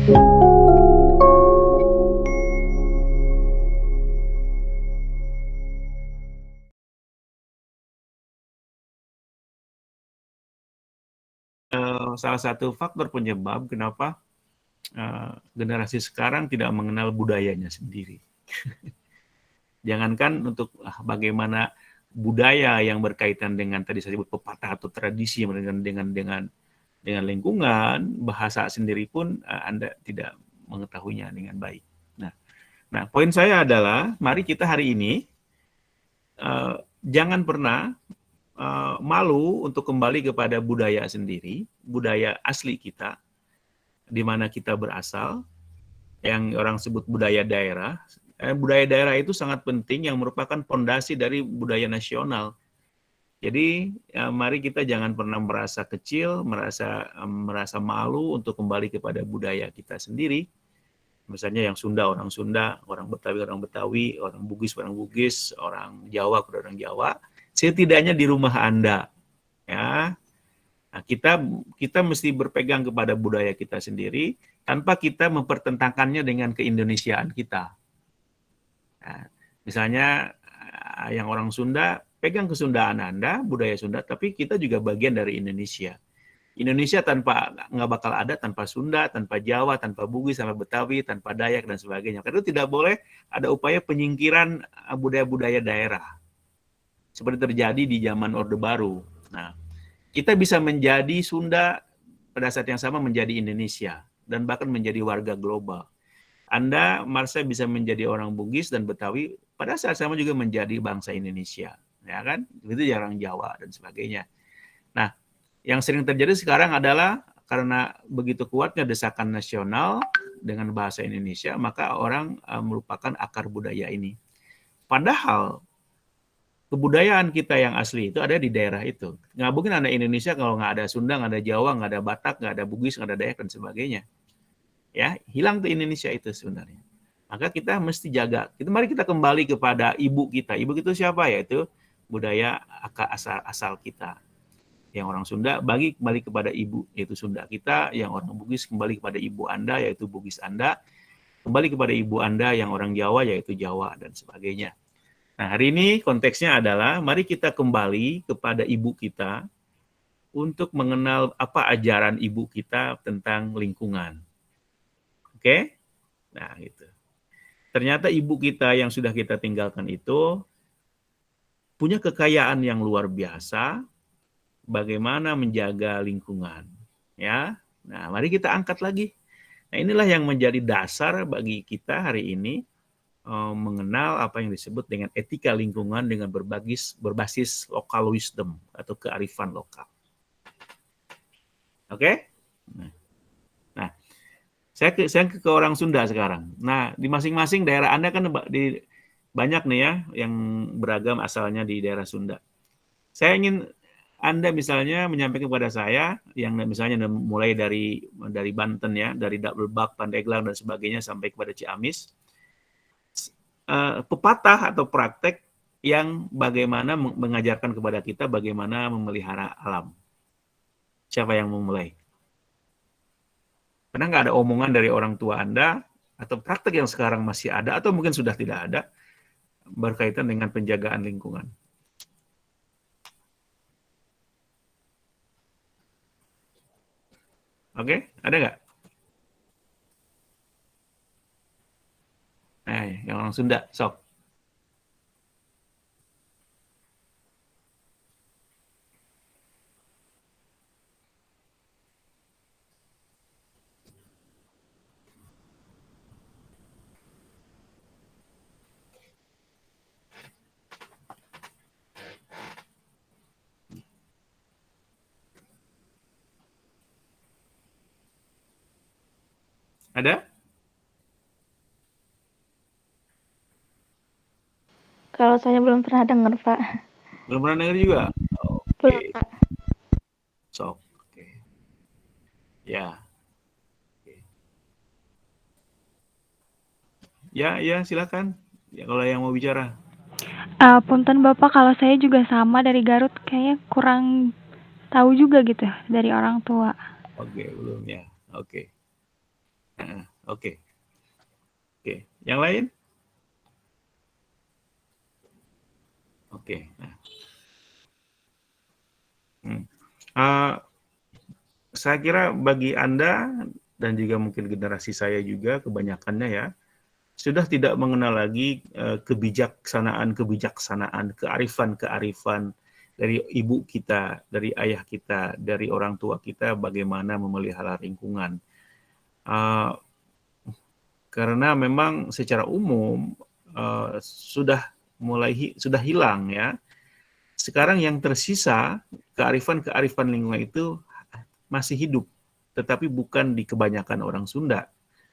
Salah satu faktor penyebab kenapa generasi sekarang tidak mengenal budayanya sendiri. Jangankan untuk bagaimana budaya yang berkaitan dengan tadi saya sebut pepatah atau tradisi yang dengan lingkungan, bahasa sendiri pun Anda tidak mengetahuinya dengan baik. Nah, poin saya adalah mari kita hari ini jangan pernah malu untuk kembali kepada budaya sendiri, budaya asli kita, di mana kita berasal, yang orang sebut budaya daerah. Budaya daerah itu sangat penting yang merupakan fondasi dari budaya nasional. Jadi mari kita jangan pernah merasa kecil, merasa malu untuk kembali kepada budaya kita sendiri. Misalnya yang Sunda, orang Sunda, orang Betawi, orang Bugis, orang Jawa, orang Jawa. Setidaknya di rumah Anda, ya. Nah, kita mesti berpegang kepada budaya kita sendiri tanpa kita mempertentangkannya dengan keindonesiaan kita. Nah, misalnya yang orang Sunda, pegang kesundaan Anda, budaya Sunda, tapi kita juga bagian dari Indonesia. Indonesia nggak bakal ada tanpa Sunda, tanpa Jawa, tanpa Bugis, tanpa Betawi, tanpa Dayak, dan sebagainya. Karena itu tidak boleh ada upaya penyingkiran budaya-budaya daerah. Seperti terjadi di zaman Orde Baru. Nah, kita bisa menjadi Sunda pada saat yang sama menjadi Indonesia dan bahkan menjadi warga global. Anda, Marsha, bisa menjadi orang Bugis dan Betawi pada saat sama juga menjadi bangsa Indonesia, ya kan? Itu orang Jawa dan sebagainya. Nah, yang sering terjadi sekarang adalah karena begitu kuatnya desakan nasional dengan bahasa Indonesia, maka orang melupakan akar budaya ini. Padahal kebudayaan kita yang asli itu ada di daerah itu. Nggak mungkin ada Indonesia kalau nggak ada Sunda, nggak ada Jawa, nggak ada Batak, nggak ada Bugis, nggak ada Dayak, dan sebagainya. Ya, hilang tuh Indonesia itu sebenarnya. Maka kita mesti jaga. Mari kita kembali kepada ibu kita. Ibu kita siapa? Yaitu budaya asal kita. Yang orang Sunda kembali kepada ibu, yaitu Sunda kita. Yang orang Bugis kembali kepada ibu Anda, yaitu Bugis Anda. Kembali kepada ibu Anda yang orang Jawa, yaitu Jawa, dan sebagainya. Nah, hari ini konteksnya adalah mari kita kembali kepada ibu kita untuk mengenal apa ajaran ibu kita tentang lingkungan. Oke? Nah, gitu. Ternyata ibu kita yang sudah kita tinggalkan itu punya kekayaan yang luar biasa bagaimana menjaga lingkungan, ya. Nah, mari kita angkat lagi. Nah, inilah yang menjadi dasar bagi kita hari ini mengenal apa yang disebut dengan etika lingkungan dengan berbasis local wisdom atau kearifan lokal. Oke? Nah, saya ke orang Sunda sekarang. Nah, di masing-masing daerah Anda kan banyak nih ya yang beragam asalnya di daerah Sunda. Saya ingin Anda misalnya menyampaikan kepada saya yang misalnya mulai dari Banten ya, dari Lebak, Pandeglang dan sebagainya sampai kepada Ciamis. Pepatah atau praktek yang bagaimana mengajarkan kepada kita bagaimana memelihara alam. Siapa yang memulai? Karena nggak ada omongan dari orang tua Anda atau praktek yang sekarang masih ada atau mungkin sudah tidak ada berkaitan dengan penjagaan lingkungan. Oke, ada nggak? Nah, yang orang Sunda, sok. Ada? Kalau saya belum pernah dengar, Pak. Belum pernah dengar juga? Belum, Pak. Sok. Oke. Ya. Ya, silakan. Ya, kalau yang mau bicara. Punten Bapak, kalau saya juga sama dari Garut, kayaknya kurang tahu juga gitu dari orang tua. Oke, belum ya. Oke. Oke. Oke. Yang lain? Oke. Nah. Saya kira bagi Anda dan juga mungkin generasi saya juga kebanyakannya ya, sudah tidak mengenal lagi kebijaksanaan, kearifan dari ibu kita, dari ayah kita, dari orang tua kita bagaimana memelihara lingkungan. Karena memang secara umum sudah hilang ya. Sekarang yang tersisa kearifan lingkungan itu masih hidup, tetapi bukan di kebanyakan orang Sunda,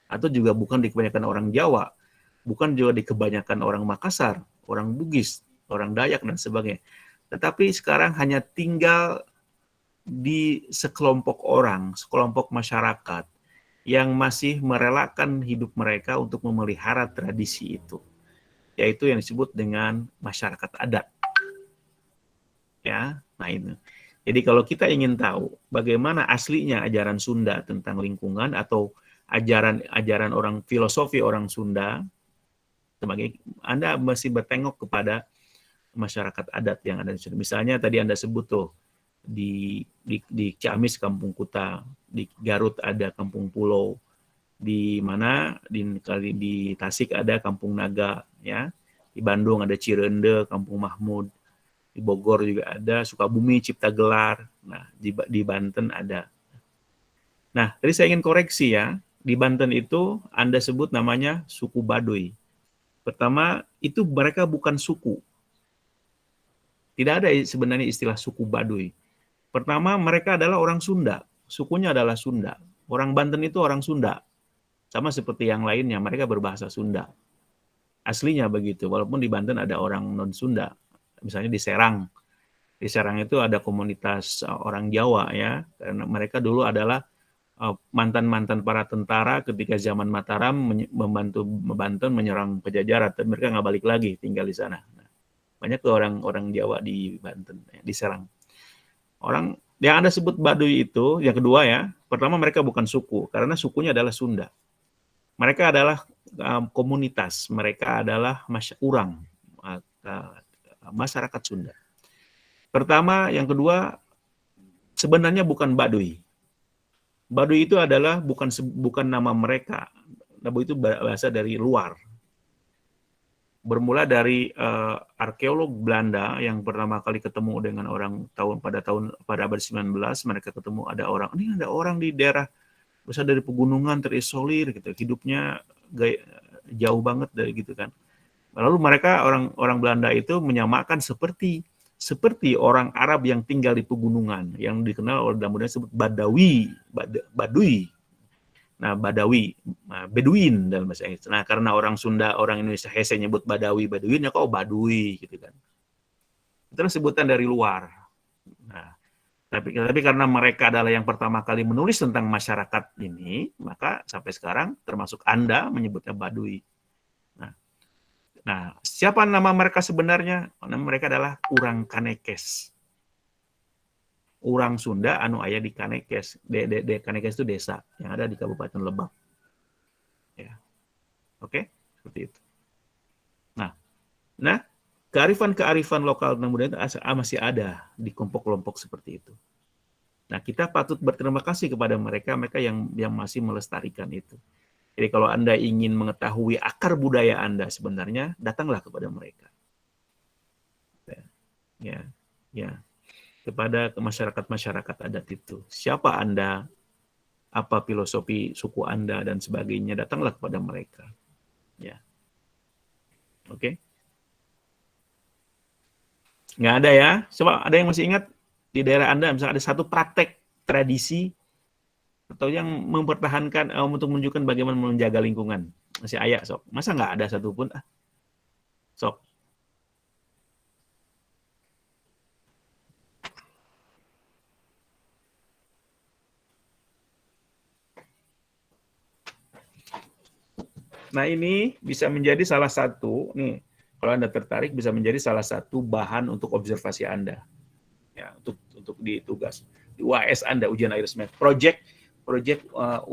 atau juga bukan di kebanyakan orang Jawa, bukan juga di kebanyakan orang Makassar, orang Bugis, orang Dayak, dan sebagainya. Tetapi sekarang hanya tinggal di sekelompok orang, sekelompok masyarakat yang masih merelakan hidup mereka untuk memelihara tradisi itu, yaitu yang disebut dengan masyarakat adat. Ya, nah itu. Jadi kalau kita ingin tahu bagaimana aslinya ajaran Sunda tentang lingkungan atau ajaran orang filosofi orang Sunda, sebagai Anda masih bertengok kepada masyarakat adat yang ada di Sunda. Misalnya tadi Anda sebut tuh di Ciamis Kampung Kuta, di Garut ada Kampung Pulau, di mana di Tasik ada Kampung Naga, ya, di Bandung ada Cirende, Kampung Mahmud, di Bogor juga ada Sukabumi Cipta Gelar, nah di Banten ada. Nah, tadi saya ingin koreksi ya, di Banten itu Anda sebut namanya suku Baduy. Pertama, itu mereka bukan suku. Tidak ada sebenarnya istilah suku Baduy. Pertama, mereka adalah orang Sunda, sukunya adalah Sunda. Orang Banten itu orang Sunda, sama seperti yang lainnya, mereka berbahasa Sunda. Aslinya begitu, walaupun di Banten ada orang non-Sunda. Misalnya di Serang. Di Serang itu ada komunitas orang Jawa ya, karena mereka dulu adalah mantan-mantan para tentara ketika zaman Mataram membantu Banten menyerang Pajajaran, tapi mereka nggak balik lagi tinggal di sana. Nah, banyak tuh orang Jawa di Banten, di Serang. Orang yang Anda sebut Baduy itu, yang kedua ya, pertama mereka bukan suku, karena sukunya adalah Sunda. Mereka adalah komunitas, mereka adalah masyarakat Sunda. Pertama, yang kedua, sebenarnya bukan Baduy. Baduy itu adalah bukan nama mereka. Baduy itu bahasa dari luar. Bermula dari arkeolog Belanda yang pertama kali ketemu dengan orang pada abad 19, mereka ketemu ada orang di daerah besar dari pegunungan terisolir gitu, hidupnya jauh banget dari gitu kan. Lalu mereka orang Belanda itu menyamakan seperti orang Arab yang tinggal di pegunungan, yang dikenal oleh dalam budaya disebut Baduy. Nah, Badawi, Beduin dalam bahasa Inggris. Nah, karena orang Sunda, orang Indonesia Hese nyebut Badawi, Beduin, ya kok Baduy gitu kan. Itu sebutan dari luar. Nah, tapi karena mereka adalah yang pertama kali menulis tentang masyarakat ini, maka sampai sekarang termasuk Anda menyebutnya Baduy. Nah, siapa nama mereka sebenarnya? Nama mereka adalah Urang Kanekes. Urang Sunda anu aya di Kanekes. Kanekes itu desa yang ada di Kabupaten Lebak. Ya. Oke, seperti itu. Nah, kearifan lokal dan budaya masih ada di kelompok-kelompok seperti itu. Nah, kita patut berterima kasih kepada mereka yang masih melestarikan itu. Jadi kalau Anda ingin mengetahui akar budaya Anda sebenarnya, datanglah kepada mereka. Ya. Kepada masyarakat adat itu. Siapa Anda, apa filosofi suku Anda, dan sebagainya, datanglah kepada mereka. Ya. Oke. Nggak ada ya? Coba ada yang masih ingat di daerah Anda, misalnya ada satu praktek tradisi atau yang mempertahankan untuk menunjukkan bagaimana menjaga lingkungan. Masih ayah, sok. Masa nggak ada satupun? Sok. Nah, ini bisa menjadi salah satu, nih, kalau Anda tertarik, bisa menjadi salah satu bahan untuk observasi Anda. Ya, untuk di tugas. Di UAS Anda, ujian akhir semester. Project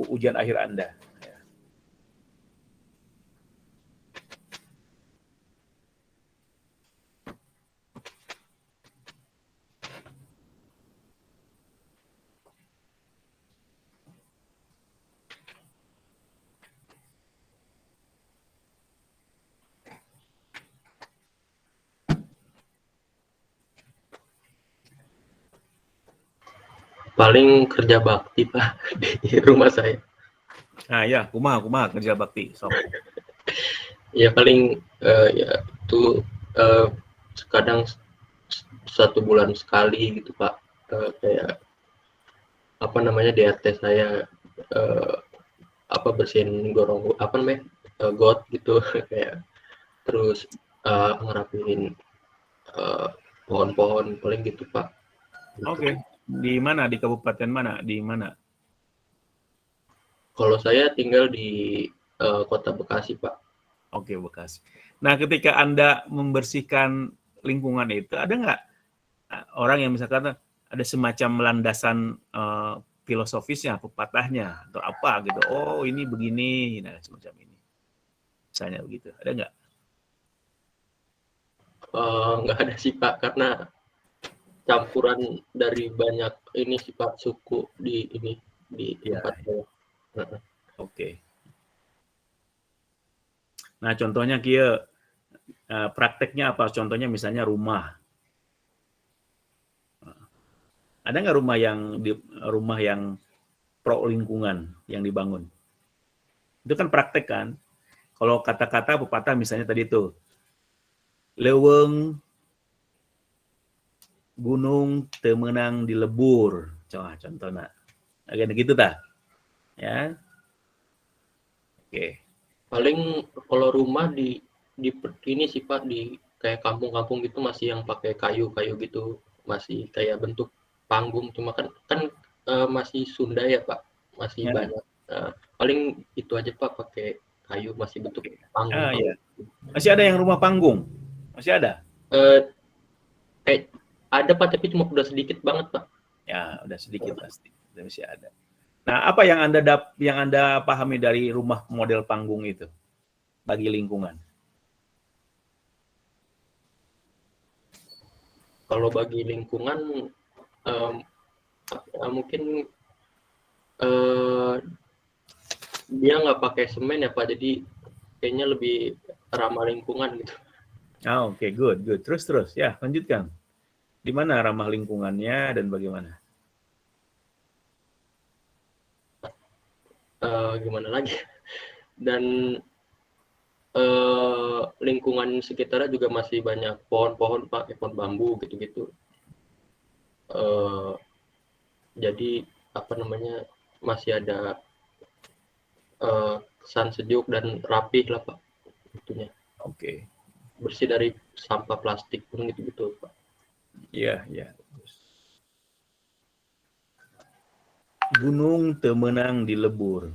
ujian akhir Anda. Paling kerja bakti Pak di rumah saya. Nah ya, kumaha kerja bakti. Sok. Ya paling ya itu kadang 1 bulan sekali gitu Pak. Kayak apa namanya di RT saya bersihin gorong apa namanya got gitu kayak terus ngerapihin pohon-pohon paling gitu Pak. Gitu. Oke. Di mana? Di kabupaten mana? Di mana? Kalau saya tinggal di Kota Bekasi Pak. Oke, Bekasi. Nah, ketika Anda membersihkan lingkungan itu, ada nggak orang yang misalkan ada semacam landasan filosofisnya, pepatahnya, atau apa gitu? Oh, ini begini, nah semacam ini. Misalnya begitu. Ada nggak? Nggak ada sih Pak, karena campuran dari banyak ini sih Pak, suku di tempat saya. Oke. Nah, contohnya kia prakteknya apa? Contohnya misalnya rumah. Ada nggak rumah yang pro lingkungan yang dibangun? Itu kan praktek kan. Kalau kata-kata pepatah misalnya tadi itu, leuweung gunung teu meunang di lebur. Contohnya. Agak gitu tah. Ya. Oke. Paling kalau rumah di ini sih Pak, di kayak kampung-kampung gitu masih yang pakai kayu-kayu gitu, masih kayak bentuk panggung, cuma kan masih Sunda ya Pak, masih Ya. banyak. Paling itu aja Pak, pakai kayu masih bentuk panggung. Ya. Masih ada yang rumah panggung? Masih ada? Kayak ada Pak, tapi cuma udah sedikit banget Pak. Ya, udah sedikit pasti. Masih ada. Nah, apa yang Anda pahami dari rumah model panggung itu bagi lingkungan? Kalau bagi lingkungan mungkin dia nggak pakai semen ya Pak, jadi kayaknya lebih ramah lingkungan gitu. Oke, good. Terus ya, lanjutkan. Di mana ramah lingkungannya dan bagaimana? Gimana lagi? Dan lingkungan sekitarnya juga masih banyak pohon-pohon Pak, pohon bambu gitu-gitu. Jadi apa namanya masih ada kesan sejuk dan rapih lah Pak, itunya. Oke. Bersih dari sampah plastik pun gitu-gitu Pak. Iya. Gunung teu meunang di lebur,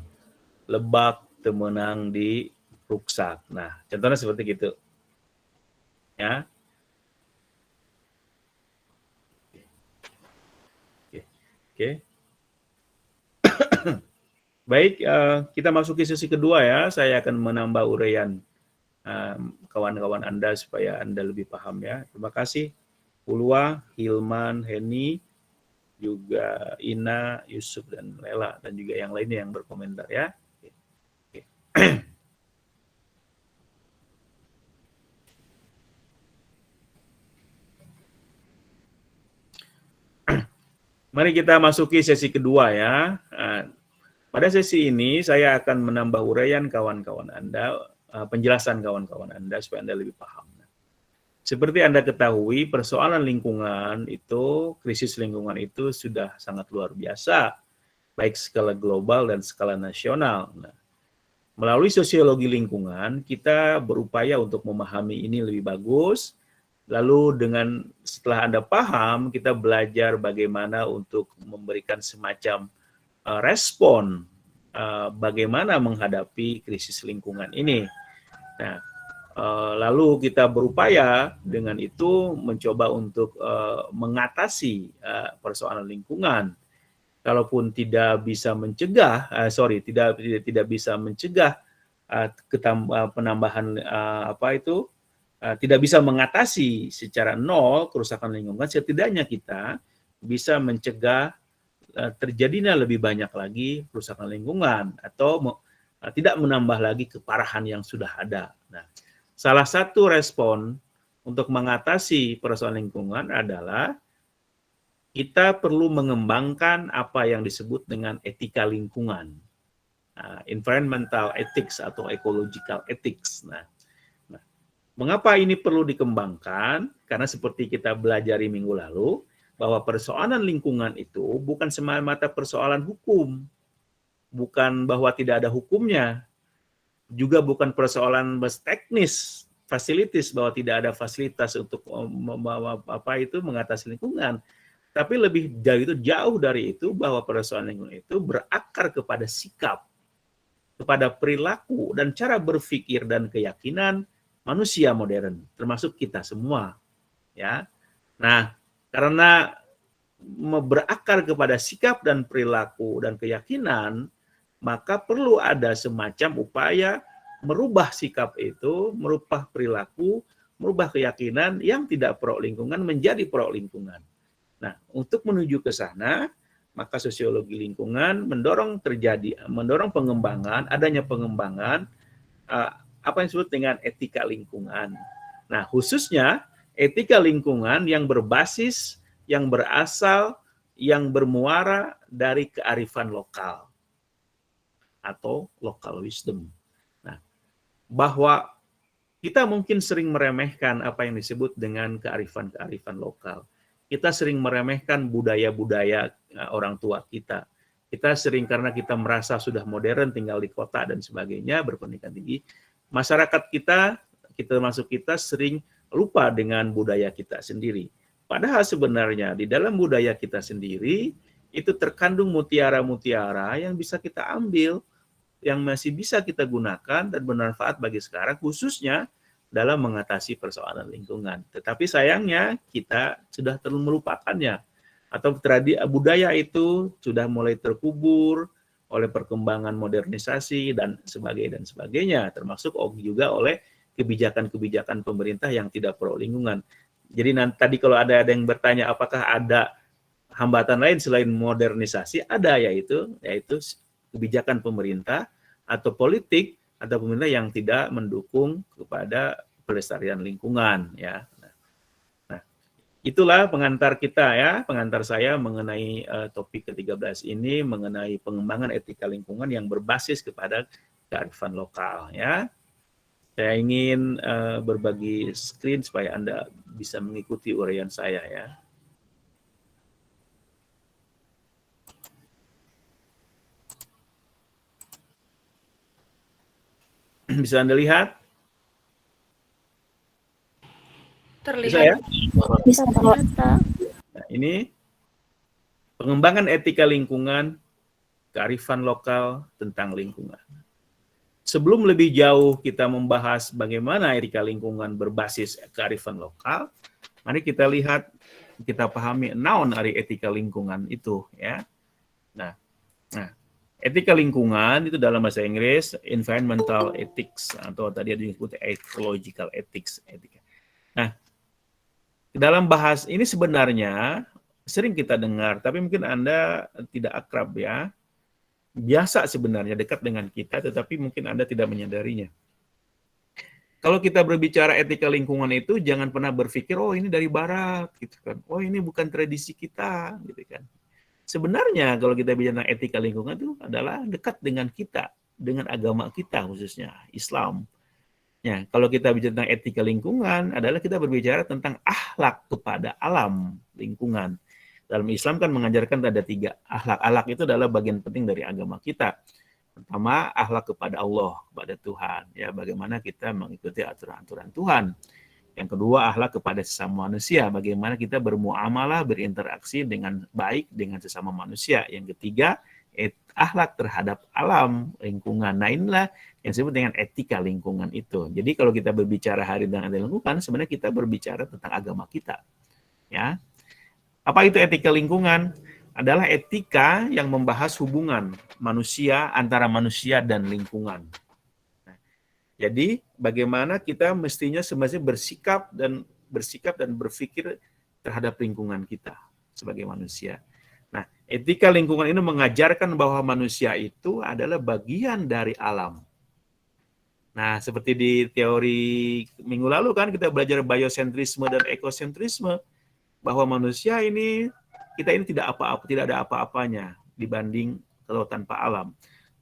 lebak teu meunang di ruksak. Nah, contohnya seperti gitu. Ya. Oke. Baik, kita masuki sesi kedua ya. Saya akan menambah uraian kawan-kawan Anda supaya Anda lebih paham ya. Terima kasih. Ulwa, Hilman, Heni, juga Ina, Yusuf, dan Lela, dan juga yang lainnya yang berkomentar ya. Oke. Mari kita masuki sesi kedua ya. Pada sesi ini saya akan menambah uraian kawan-kawan Anda, penjelasan kawan-kawan Anda supaya Anda lebih paham. Seperti Anda ketahui, persoalan lingkungan itu, krisis lingkungan itu sudah sangat luar biasa, baik skala global dan skala nasional. Nah, melalui sosiologi lingkungan, kita berupaya untuk memahami ini lebih bagus. Lalu setelah Anda paham, kita belajar bagaimana untuk memberikan semacam respon bagaimana menghadapi krisis lingkungan ini. Nah, lalu kita berupaya dengan itu mencoba untuk mengatasi persoalan lingkungan. Kalaupun tidak bisa mencegah, tidak bisa mencegah penambahan tidak bisa mengatasi secara nol kerusakan lingkungan, setidaknya kita bisa mencegah terjadinya lebih banyak lagi kerusakan lingkungan atau tidak menambah lagi keparahan yang sudah ada. Nah, salah satu respon untuk mengatasi persoalan lingkungan adalah kita perlu mengembangkan apa yang disebut dengan etika lingkungan, environmental ethics atau ecological ethics. Nah, mengapa ini perlu dikembangkan? Karena seperti kita belajar di minggu lalu, bahwa persoalan lingkungan itu bukan semata-mata persoalan hukum, bukan bahwa tidak ada hukumnya, juga bukan persoalan teknis, fasilitas, bahwa tidak ada fasilitas untuk mengatasi lingkungan. Tapi lebih jauh dari itu, bahwa persoalan lingkungan itu berakar kepada sikap, kepada perilaku dan cara berpikir dan keyakinan manusia modern, termasuk kita semua. Ya, nah karena berakar kepada sikap dan perilaku dan keyakinan, maka perlu ada semacam upaya merubah sikap itu, merubah perilaku, merubah keyakinan yang tidak pro lingkungan menjadi pro lingkungan. Nah, untuk menuju ke sana, maka sosiologi lingkungan mendorong pengembangan, adanya pengembangan apa yang disebut dengan etika lingkungan. Nah, khususnya etika lingkungan yang berbasis, yang berasal, yang bermuara dari kearifan lokal atau local wisdom. Nah, bahwa kita mungkin sering meremehkan apa yang disebut dengan kearifan-kearifan lokal. Kita sering meremehkan budaya-budaya orang tua kita. Kita sering karena kita merasa sudah modern, tinggal di kota dan sebagainya, berpendidikan tinggi. Masyarakat kita termasuk kita sering lupa dengan budaya kita sendiri. Padahal sebenarnya di dalam budaya kita sendiri itu terkandung mutiara-mutiara yang bisa kita ambil, yang masih bisa kita gunakan dan bermanfaat bagi sekarang, khususnya dalam mengatasi persoalan lingkungan. Tetapi sayangnya kita sudah terlalu melupakannya, atau budaya itu sudah mulai terkubur oleh perkembangan modernisasi dan sebagainya, termasuk juga oleh kebijakan-kebijakan pemerintah yang tidak pro lingkungan. Jadi tadi kalau ada yang bertanya apakah ada hambatan lain selain modernisasi, ada, yaitu kebijakan pemerintah atau politik atau pemerintah yang tidak mendukung kepada pelestarian lingkungan, ya. Nah, itulah pengantar kita, ya, pengantar saya mengenai topik ke-13 ini, mengenai pengembangan etika lingkungan yang berbasis kepada kearifan lokal, ya. Saya ingin berbagi screen supaya Anda bisa mengikuti uraian saya, ya. Bisa Anda lihat? Terlihat. Bisa, ya? Bisa, Pak. Nah, ini pengembangan etika lingkungan, kearifan lokal tentang lingkungan. Sebelum lebih jauh kita membahas bagaimana etika lingkungan berbasis kearifan lokal, mari kita lihat, kita pahami naon ari etika lingkungan itu, ya. Nah, etika lingkungan itu dalam bahasa Inggris environmental ethics, atau tadi disebut ecological ethics, etika. Nah, dalam bahas ini sebenarnya sering kita dengar, tapi mungkin Anda tidak akrab, ya. Biasa sebenarnya, dekat dengan kita, tetapi mungkin Anda tidak menyadarinya. Kalau kita berbicara etika lingkungan itu, jangan pernah berpikir, oh ini dari barat, gitu kan. Oh ini bukan tradisi kita, gitu kan. Sebenarnya kalau kita bicara tentang etika lingkungan itu adalah dekat dengan kita, dengan agama kita khususnya, Islam. Ya, kalau kita bicara tentang etika lingkungan adalah kita berbicara tentang akhlak kepada alam lingkungan. Dalam Islam kan mengajarkan ada 3 akhlak. Akhlak itu adalah bagian penting dari agama kita. Pertama, akhlak kepada Allah, kepada Tuhan. Ya, bagaimana kita mengikuti aturan-aturan Tuhan. Yang kedua, akhlak kepada sesama manusia. Bagaimana kita bermuamalah, berinteraksi dengan baik dengan sesama manusia. Yang ketiga, akhlak terhadap alam lingkungan. Nah, inilah yang disebut dengan etika lingkungan itu. Jadi kalau kita berbicara hari dengan lingkungan, sebenarnya kita berbicara tentang agama kita. Ya. Apa itu etika lingkungan? Adalah etika yang membahas hubungan manusia antara manusia dan lingkungan. Nah, jadi bagaimana kita mestinya sebenarnya bersikap dan berpikir terhadap lingkungan kita sebagai manusia. Nah, etika lingkungan ini mengajarkan bahwa manusia itu adalah bagian dari alam. Nah, seperti di teori minggu lalu kan kita belajar biosentrisme dan ekosentrisme, bahwa manusia ini kita ini tidak ada apa-apanya dibanding kalau tanpa alam.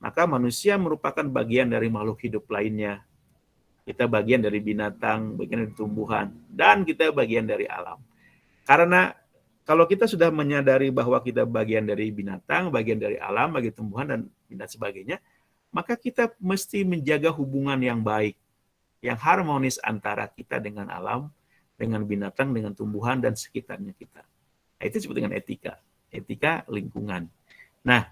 Maka manusia merupakan bagian dari makhluk hidup lainnya. Kita bagian dari binatang, bagian dari tumbuhan, dan kita bagian dari alam. Karena kalau kita sudah menyadari bahwa kita bagian dari binatang, bagian dari alam, bagian tumbuhan, dan sebagainya, maka kita mesti menjaga hubungan yang baik, yang harmonis antara kita dengan alam, dengan binatang, dengan tumbuhan, dan sekitarnya kita. Nah, itu disebut dengan etika lingkungan. Nah,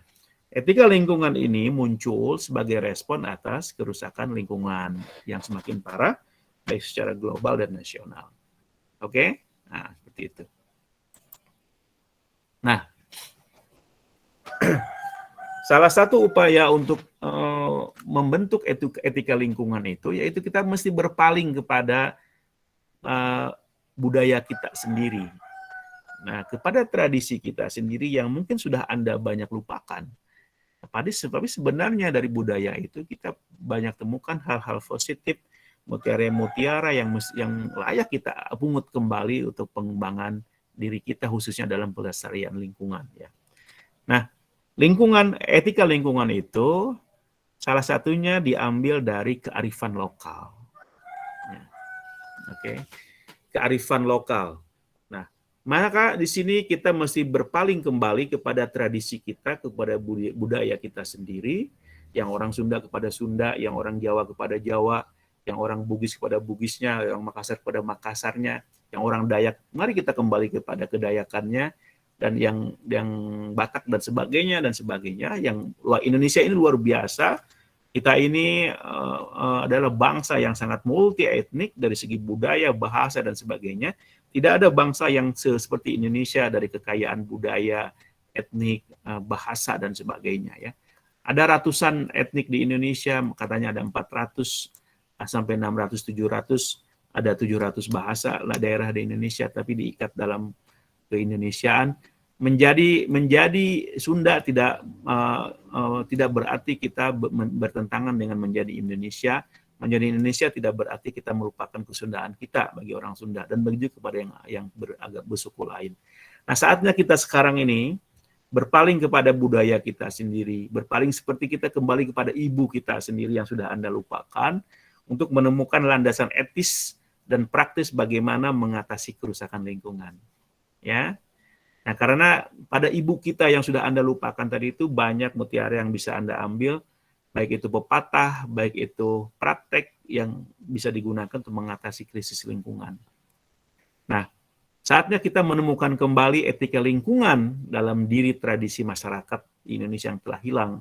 etika lingkungan ini muncul sebagai respon atas kerusakan lingkungan yang semakin parah, baik secara global dan nasional. Oke? Nah, seperti itu. Nah, salah satu upaya untuk membentuk etika lingkungan itu, yaitu kita mesti berpaling kepada budaya kita sendiri. Nah, kepada tradisi kita sendiri yang mungkin sudah Anda banyak lupakan. Tapi sebenarnya dari budaya itu kita banyak temukan hal-hal positif, mutiara-mutiara yang layak kita pungut kembali untuk pengembangan diri kita, khususnya dalam pelestarian lingkungan. Ya. Nah, etika lingkungan itu salah satunya diambil dari kearifan lokal. Ya. Oke, kearifan lokal. Nah, maka di sini kita mesti berpaling kembali kepada tradisi kita, kepada budaya kita sendiri, yang orang Sunda kepada Sunda, yang orang Jawa kepada Jawa, yang orang Bugis kepada Bugisnya, yang Makassar kepada Makassarnya, yang orang Dayak, mari kita kembali kepada kedayakannya, dan yang Batak dan sebagainya, yang Indonesia ini luar biasa. Kita ini adalah bangsa yang sangat multi etnik dari segi budaya, bahasa, dan sebagainya. Tidak ada bangsa yang seperti Indonesia dari kekayaan budaya, etnik, bahasa, dan sebagainya. Ya. Ada ratusan etnik di Indonesia, katanya ada 400 sampai 600, 700, ada 700 bahasa daerah di Indonesia, tapi diikat dalam keindonesiaan. Menjadi Sunda tidak berarti kita bertentangan dengan menjadi Indonesia. Menjadi Indonesia tidak berarti kita melupakan kesundaan kita bagi orang Sunda, dan begitu kepada yang agak bersuku lain. Nah, saatnya kita sekarang ini berpaling kepada budaya kita sendiri, berpaling seperti kita kembali kepada ibu kita sendiri yang sudah Anda lupakan, untuk menemukan landasan etis dan praktis bagaimana mengatasi kerusakan lingkungan. Ya. Nah, karena pada ibu kita yang sudah Anda lupakan tadi itu banyak mutiara yang bisa Anda ambil, baik itu pepatah, baik itu praktek yang bisa digunakan untuk mengatasi krisis lingkungan. Nah, saatnya kita menemukan kembali etika lingkungan dalam diri tradisi masyarakat di Indonesia yang telah hilang.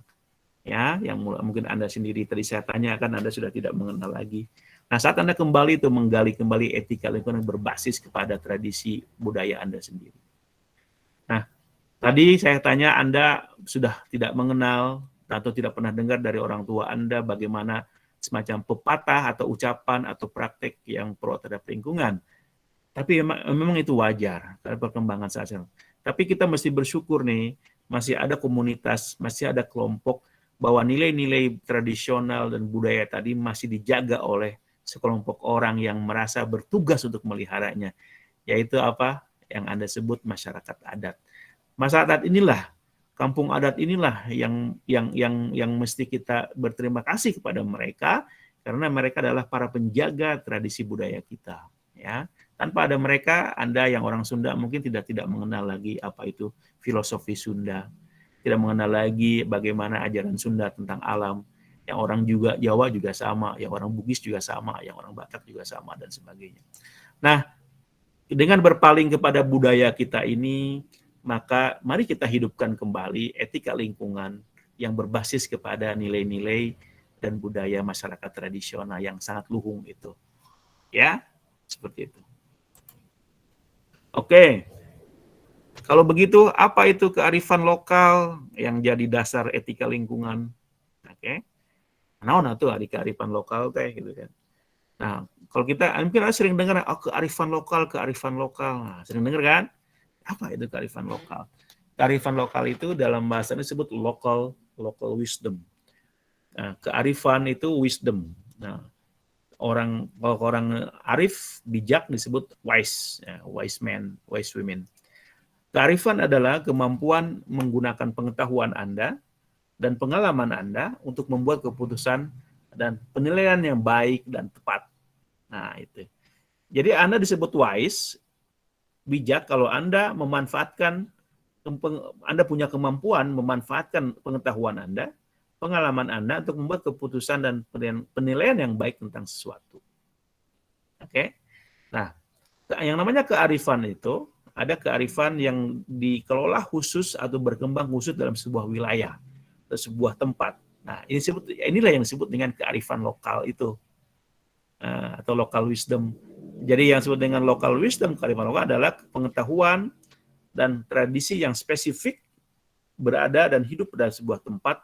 Ya, yang mungkin Anda sendiri tadi saya tanyakan, Anda sudah tidak mengenal lagi. Nah, saat Anda kembali itu menggali kembali etika lingkungan yang berbasis kepada tradisi budaya Anda sendiri. Nah, tadi saya tanya Anda sudah tidak mengenal atau tidak pernah dengar dari orang tua Anda bagaimana semacam pepatah atau ucapan atau praktek yang pro terhadap lingkungan. Tapi memang itu wajar karena perkembangan saat ini. Tapi kita mesti bersyukur nih, masih ada komunitas, masih ada kelompok bahwa nilai-nilai tradisional dan budaya tadi masih dijaga oleh sekelompok orang yang merasa bertugas untuk meliharanya. Yaitu apa? Yang Anda sebut masyarakat adat. Masyarakat adat inilah, kampung adat inilah yang mesti kita berterima kasih kepada mereka, karena mereka adalah para penjaga tradisi budaya kita. Ya, tanpa ada mereka, Anda yang orang Sunda mungkin tidak mengenal lagi apa itu filosofi Sunda, tidak mengenal lagi bagaimana ajaran Sunda tentang alam. Yang orang juga Jawa juga sama, yang orang Bugis juga sama, yang orang Batak juga sama, dan sebagainya. Nah, dengan berpaling kepada budaya kita ini, maka mari kita hidupkan kembali etika lingkungan yang berbasis kepada nilai-nilai dan budaya masyarakat tradisional yang sangat luhur itu. Ya, seperti itu. Oke. Kalau begitu, apa itu kearifan lokal yang jadi dasar etika lingkungan? Oke. Naon atuh ari kearifan lokal teh gitu kan. Nah, kalau kita mungkin sering dengar kearifan lokal. Nah, sering dengar kan? Apa itu kearifan lokal? Kearifan lokal itu dalam bahasa disebut local wisdom. Nah, kearifan itu wisdom. Nah, kalau orang arif, bijak disebut wise, ya, wise man, wise women. Kearifan adalah kemampuan menggunakan pengetahuan Anda dan pengalaman Anda untuk membuat keputusan dan penilaian yang baik dan tepat. Nah, itu. Jadi Anda disebut wise, bijak kalau Anda memanfaatkan, Anda punya kemampuan memanfaatkan pengetahuan Anda, pengalaman Anda untuk membuat keputusan dan penilaian yang baik tentang sesuatu. Oke? Nah, yang namanya kearifan itu, ada kearifan yang dikelola khusus atau berkembang khusus dalam sebuah wilayah atau sebuah tempat. Nah, inilah yang disebut dengan kearifan lokal itu, atau local wisdom. Jadi yang disebut dengan local wisdom, kearifan lokal adalah pengetahuan dan tradisi yang spesifik berada dan hidup pada sebuah tempat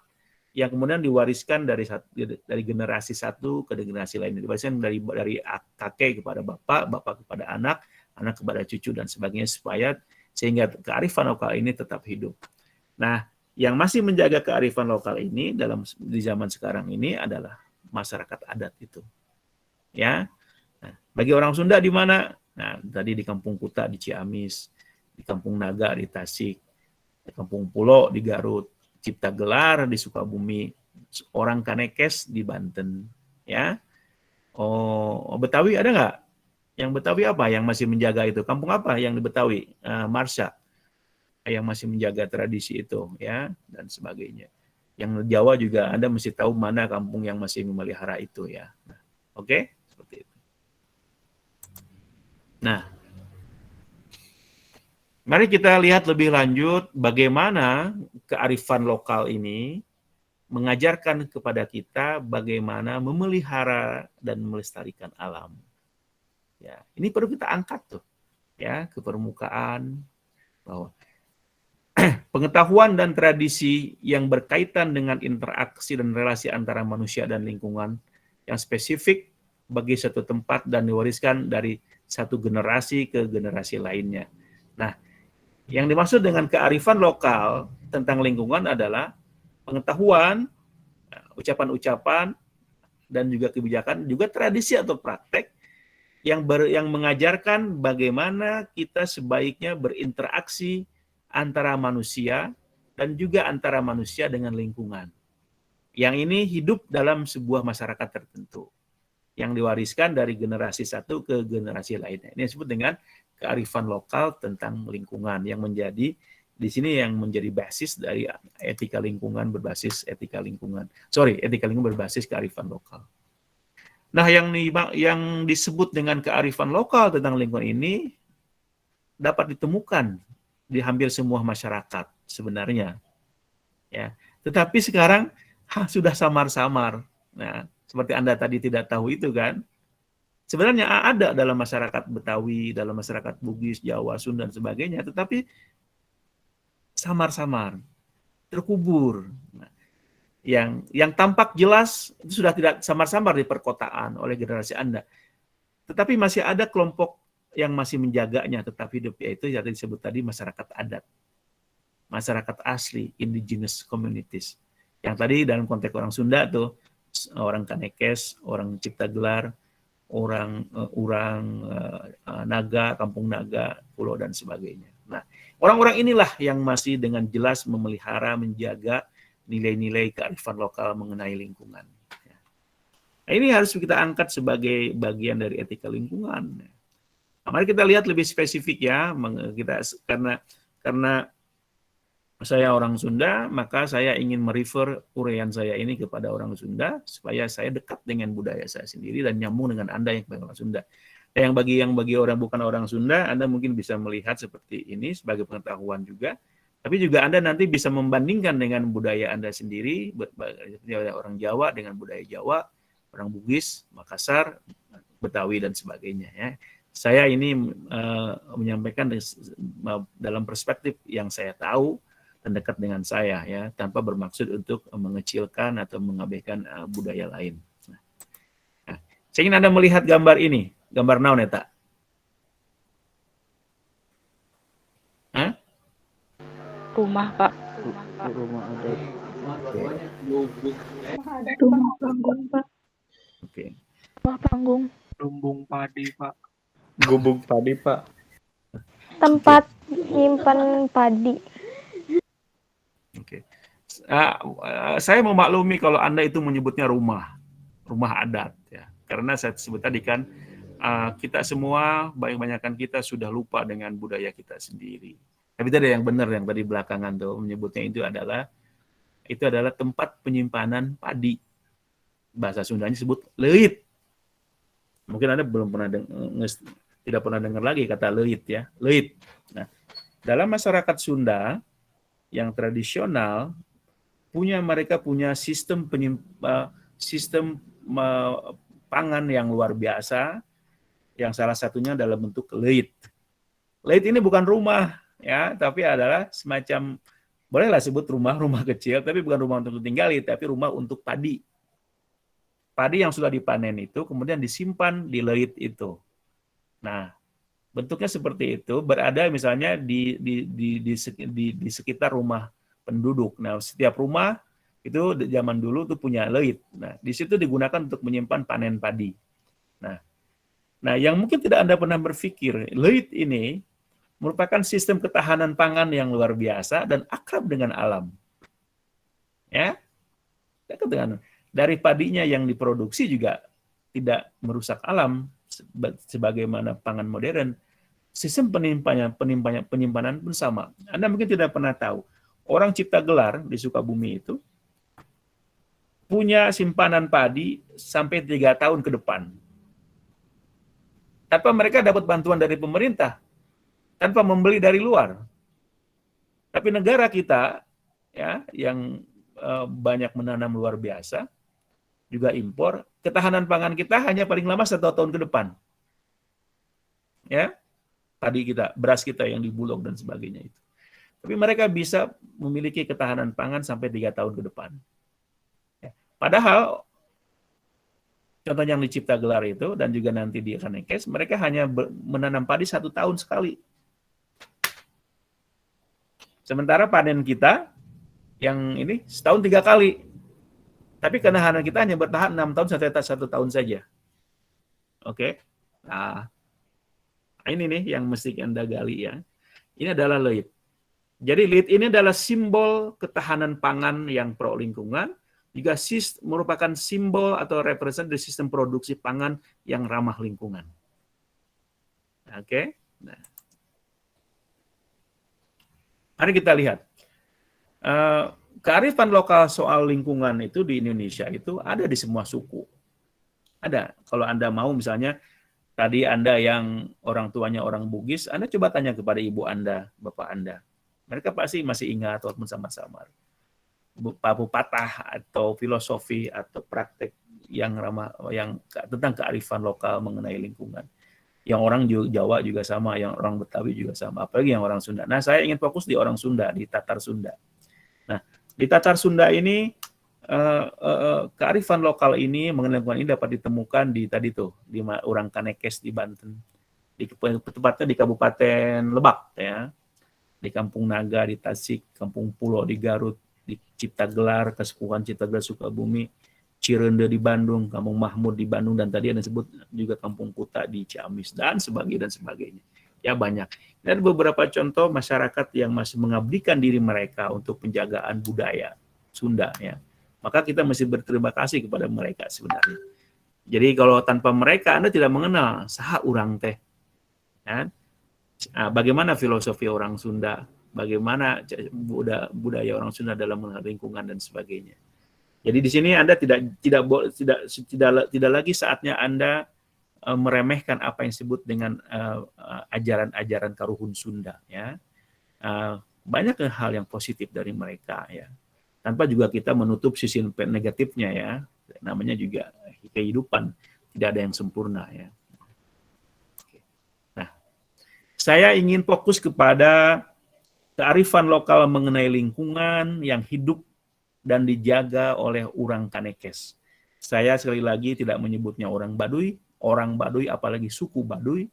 yang kemudian diwariskan dari generasi satu ke generasi lain, diwariskan dari kakek kepada bapak, bapak kepada anak, anak kepada cucu dan sebagainya, sehingga kearifan lokal ini tetap hidup. Nah, yang masih menjaga kearifan lokal ini di zaman sekarang ini adalah masyarakat adat itu. Ya. Nah, bagi orang Sunda di mana? Nah, tadi di Kampung Kuta di Ciamis, di Kampung Naga di Tasik, di Kampung Pulo di Garut, Cipta Gelar di Sukabumi, orang Kanekes di Banten, ya. Oh, Betawi ada nggak? Yang Betawi apa yang masih menjaga itu? Kampung apa yang di Betawi? Marsha yang masih menjaga tradisi itu, ya, dan sebagainya. Yang Jawa juga Anda mesti tahu mana kampung yang masih memelihara itu, ya. Nah, oke, seperti itu. Nah, mari kita lihat lebih lanjut bagaimana kearifan lokal ini mengajarkan kepada kita bagaimana memelihara dan melestarikan alam. Ya, ini perlu kita angkat tuh, ya, ke permukaan bahwa pengetahuan dan tradisi yang berkaitan dengan interaksi dan relasi antara manusia dan lingkungan yang spesifik bagi satu tempat dan diwariskan dari satu generasi ke generasi lainnya. Nah, yang dimaksud dengan kearifan lokal tentang lingkungan adalah pengetahuan, ucapan-ucapan, dan juga kebijakan, juga tradisi atau praktek yang mengajarkan bagaimana kita sebaiknya berinteraksi antara manusia dan juga antara manusia dengan lingkungan. Yang ini hidup dalam sebuah masyarakat tertentu yang diwariskan dari generasi satu ke generasi lainnya. Ini disebut dengan kearifan lokal tentang lingkungan yang menjadi di sini yang menjadi basis dari etika lingkungan berbasis etika lingkungan. Etika lingkungan berbasis kearifan lokal. Nah, yang disebut dengan kearifan lokal tentang lingkungan ini dapat ditemukan di hampir semua masyarakat sebenarnya. Ya, tetapi sekarang sudah samar-samar. Nah, seperti Anda tadi tidak tahu itu kan. Sebenarnya ada dalam masyarakat Betawi, dalam masyarakat Bugis, Jawa, Sunda, dan sebagainya, tetapi samar-samar, terkubur. Nah, yang tampak jelas itu sudah tidak samar-samar di perkotaan oleh generasi Anda. Tetapi masih ada kelompok yang masih menjaganya tetap hidup, yaitu yang disebut tadi masyarakat adat. Masyarakat asli, indigenous communities. Yang tadi dalam konteks orang Sunda tuh, orang Kanekes, orang Cipta Gelar, orang Naga, Kampung Naga, Pulau, dan sebagainya. Nah, orang-orang inilah yang masih dengan jelas memelihara, menjaga nilai-nilai kearifan lokal mengenai lingkungan. Nah, ini harus kita angkat sebagai bagian dari etika lingkungan. Nah, mari kita lihat lebih spesifik ya, karena saya orang Sunda, maka saya ingin merefer uraian saya ini kepada orang Sunda supaya saya dekat dengan budaya saya sendiri dan nyambung dengan Anda yang bukan orang Sunda. Dan yang bagi orang bukan orang Sunda, Anda mungkin bisa melihat seperti ini sebagai pengetahuan juga. Tapi juga Anda nanti bisa membandingkan dengan budaya Anda sendiri, orang Jawa dengan budaya Jawa, orang Bugis, Makassar, Betawi, dan sebagainya. Ya. Saya ini menyampaikan dalam perspektif yang saya tahu dan dekat dengan saya, ya, tanpa bermaksud untuk mengecilkan atau mengabaikan budaya lain. Nah, saya ingin Anda melihat gambar ini, gambar naon eta? Rumah, Pak. Rumah adat. Rumah panggung, Pak. Oke. Rumah panggung. Lumbung padi, Pak. Gubuk padi, Pak. Tempat nyimpan padi. Oke. Saya memaklumi kalau Anda itu menyebutnya rumah adat ya. Karena saya sebut tadi kan kita semua, banyak-banyakan kita sudah lupa dengan budaya kita sendiri. Tapi tadi yang benar yang tadi belakangan tuh menyebutnya itu adalah tempat penyimpanan padi. Bahasa Sundanya disebut leuit. Mungkin Anda belum pernah tidak pernah dengar lagi kata leuit ya, leuit. Nah, dalam masyarakat Sunda yang tradisional mereka punya sistem pangan yang luar biasa, yang salah satunya dalam bentuk leit. Leit ini bukan rumah ya, tapi adalah semacam, bolehlah sebut rumah kecil, tapi bukan rumah untuk tinggali, tapi rumah untuk padi. Padi yang sudah dipanen itu kemudian disimpan di leit itu. Nah, bentuknya seperti itu, berada misalnya di sekitar rumah penduduk. Nah, setiap rumah itu zaman dulu tuh punya leit. Nah, di situ digunakan untuk menyimpan panen padi. Nah, yang mungkin tidak Anda pernah berpikir, leit ini merupakan sistem ketahanan pangan yang luar biasa dan akrab dengan alam. Ya, dari padinya yang diproduksi juga tidak merusak alam sebagaimana pangan modern. Sistem penyimpanan pun sama. Anda mungkin tidak pernah tahu, orang Cipta Gelar di Sukabumi itu punya simpanan padi sampai 3 tahun ke depan. Tanpa mereka dapat bantuan dari pemerintah, tanpa membeli dari luar. Tapi negara kita ya yang banyak menanam luar biasa, juga impor, ketahanan pangan kita hanya paling lama 1 tahun ke depan. Ya, padi kita, beras kita yang di Bulog dan sebagainya itu. Tapi mereka bisa memiliki ketahanan pangan sampai 3 tahun ke depan. Ya. Padahal contoh yang di Cipta Gelar itu dan juga nanti di Kanekes, mereka hanya menanam padi 1 tahun sekali. Sementara panen kita yang ini setahun 3 kali. Tapi ketahanan kita hanya bertahan 6 tahun sampai 1 tahun saja. Oke. Nah, ini nih yang mesti Anda gali ya. Ini adalah leit. Jadi leit ini adalah simbol ketahanan pangan yang pro lingkungan, juga merupakan simbol atau represent dari sistem produksi pangan yang ramah lingkungan. Oke. Nah. Mari kita lihat. Kearifan lokal soal lingkungan itu di Indonesia itu ada di semua suku. Ada. Kalau Anda mau misalnya, tadi Anda yang orang tuanya orang Bugis, Anda coba tanya kepada ibu Anda, bapak Anda. Mereka pasti masih ingat walaupun samar-samar. Patah atau filosofi atau praktek yang tentang kearifan lokal mengenai lingkungan. Yang orang Jawa juga sama, yang orang Betawi juga sama, apalagi yang orang Sunda. Nah, saya ingin fokus di orang Sunda, di Tatar Sunda. Nah, di Tatar Sunda ini kearifan lokal ini mengenai lingkungan ini dapat ditemukan di Urang Kanekes di Banten, tepatnya di Kabupaten Lebak ya, di Kampung Naga di Tasik, Kampung Pulo di Garut, di Cipta Gelar, Kesepuhan Cipta Gelar Sukabumi, Cirende di Bandung, Kampung Mahmud di Bandung, dan tadi ada disebut juga Kampung Kuta di Ciamis dan sebagainya. Ya banyak. Dan beberapa contoh masyarakat yang masih mengabdikan diri mereka untuk penjagaan budaya Sunda ya. Maka kita mesti berterima kasih kepada mereka sebenarnya. Jadi kalau tanpa mereka Anda tidak mengenal saha urang teh. Ya. Nah, bagaimana filosofi orang Sunda, bagaimana budaya orang Sunda dalam lingkungan dan sebagainya. Jadi di sini Anda tidak lagi saatnya Anda meremehkan apa yang disebut dengan ajaran-ajaran Karuhun Sunda ya. Banyak hal yang positif dari mereka ya. Tanpa juga kita menutup sisi negatifnya ya. Namanya juga kehidupan, tidak ada yang sempurna ya. Nah, saya ingin fokus kepada kearifan lokal mengenai lingkungan yang hidup dan dijaga oleh Urang Kanekes. Saya sekali lagi tidak menyebutnya orang Baduy apalagi suku Baduy.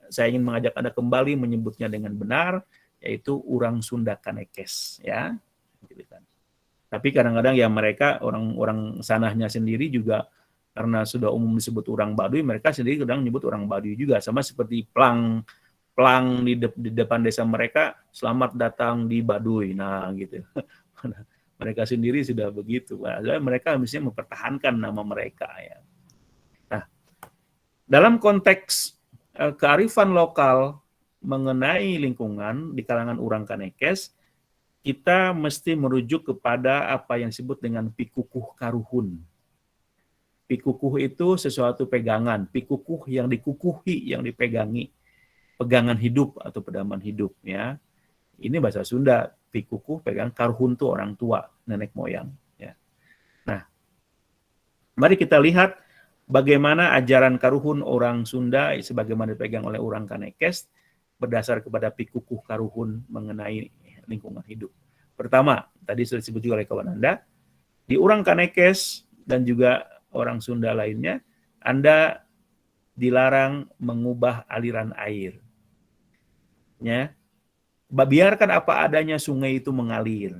Saya ingin mengajak Anda kembali menyebutnya dengan benar, yaitu Urang Sunda Kanekes ya. Tapi kadang-kadang ya mereka orang sanahnya sendiri juga karena sudah umum disebut orang Baduy, mereka sendiri kadang menyebut orang Baduy juga, sama seperti Plang plang di depan desa mereka, selamat datang di Baduy. Nah, gitu. Mereka sendiri sudah begitu. Mereka mestinya mempertahankan nama mereka ya. Nah, dalam konteks kearifan lokal mengenai lingkungan di kalangan orang Kanekes, kita mesti merujuk kepada apa yang disebut dengan pikukuh karuhun. Pikukuh itu sesuatu pegangan, pikukuh yang dikukuhi, yang dipegangi, pegangan hidup atau pedoman hidup ya. Ini bahasa Sunda, pikukuh pegang, karuhun itu orang tua, nenek moyang ya. Nah, mari kita lihat bagaimana ajaran karuhun orang Sunda sebagaimana dipegang oleh orang Kanekes berdasar kepada pikukuh karuhun mengenai lingkungan hidup. Pertama, tadi sudah disebut juga oleh kawan Anda, di orang Kanekes dan juga orang Sunda lainnya, Anda dilarang mengubah aliran air. Ya. Biarkan apa adanya sungai itu mengalir.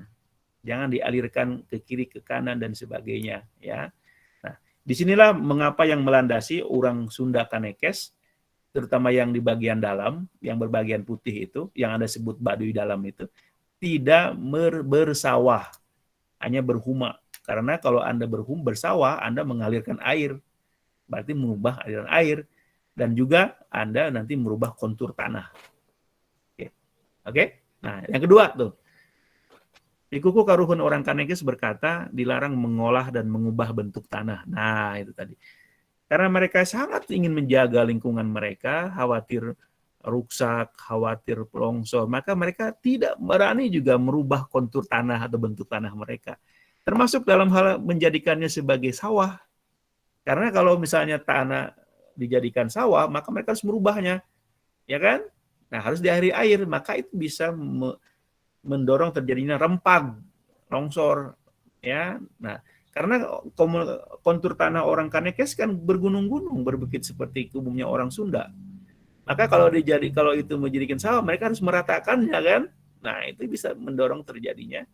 Jangan dialirkan ke kiri, ke kanan, dan sebagainya. Ya. Nah, disinilah mengapa yang melandasi orang Sunda Kanekes, terutama yang di bagian dalam, yang berbagian putih itu, yang Anda sebut Baduy dalam itu, tidak bersawah, hanya berhuma. Karena kalau Anda bersawah, Anda mengalirkan air, berarti mengubah aliran air, dan juga Anda nanti merubah kontur tanah. Oke? Nah, yang kedua tuh, pikukuh karuhun orang Kanekes berkata dilarang mengolah dan mengubah bentuk tanah. Nah, itu tadi. Karena mereka sangat ingin menjaga lingkungan mereka, khawatir rusak, khawatir longsor, maka mereka tidak berani juga merubah kontur tanah atau bentuk tanah mereka. Termasuk dalam hal menjadikannya sebagai sawah. Karena kalau misalnya tanah dijadikan sawah, maka mereka harus merubahnya. Ya kan? Nah, harus diairi air, maka itu bisa mendorong terjadinya rempag, longsor. Ya, nah, karena kontur tanah orang Kanekes kan bergunung-gunung, berbukit seperti umumnya orang Sunda. Maka kalau itu menjadikan sawah, mereka harus meratakannya kan. Nah, itu bisa mendorong terjadinya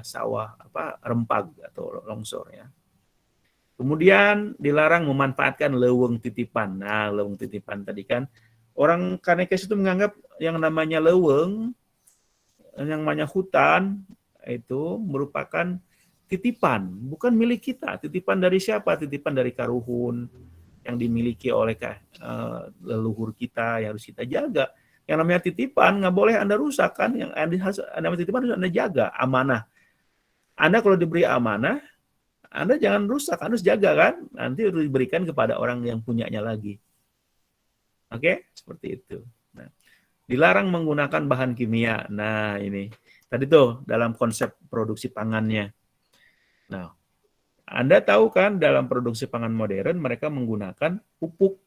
sawah rempag atau longsor ya. Kemudian dilarang memanfaatkan leuweung titipan. Nah, leuweung titipan tadi kan orang Kanekes itu menganggap yang namanya leuweung, yang namanya hutan itu merupakan titipan, bukan milik kita. Titipan dari siapa? Titipan dari karuhun yang dimiliki oleh leluhur kita yang harus kita jaga. Yang namanya titipan nggak boleh Anda rusak kan? Yang namanya titipan harus Anda jaga, amanah. Anda kalau diberi amanah, Anda jangan rusak, Anda harus jaga kan? Nanti harus diberikan kepada orang yang punyanya lagi. Oke, seperti itu. Nah, dilarang menggunakan bahan kimia. Nah, ini tadi tuh dalam konsep produksi pangannya. Nah, Anda tahu kan dalam produksi pangan modern mereka menggunakan pupuk.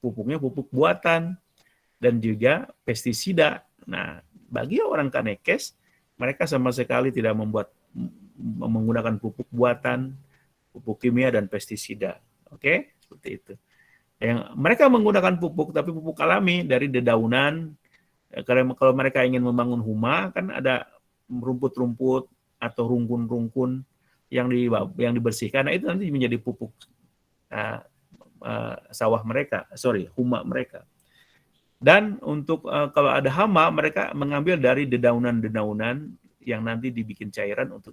Pupuknya pupuk buatan dan juga pestisida. Nah, bagi orang Kanekes, mereka sama sekali tidak menggunakan pupuk buatan, pupuk kimia dan pestisida. Oke, seperti itu. Yang mereka menggunakan pupuk, tapi pupuk alami dari dedaunan. Karena kalau mereka ingin membangun huma, kan ada rumput-rumput atau rungkun-rungkun yang dibersihkan. Nah, itu nanti menjadi pupuk sawah mereka, huma mereka. Dan untuk kalau ada hama, mereka mengambil dari dedaunan-dedaunan yang nanti dibikin cairan untuk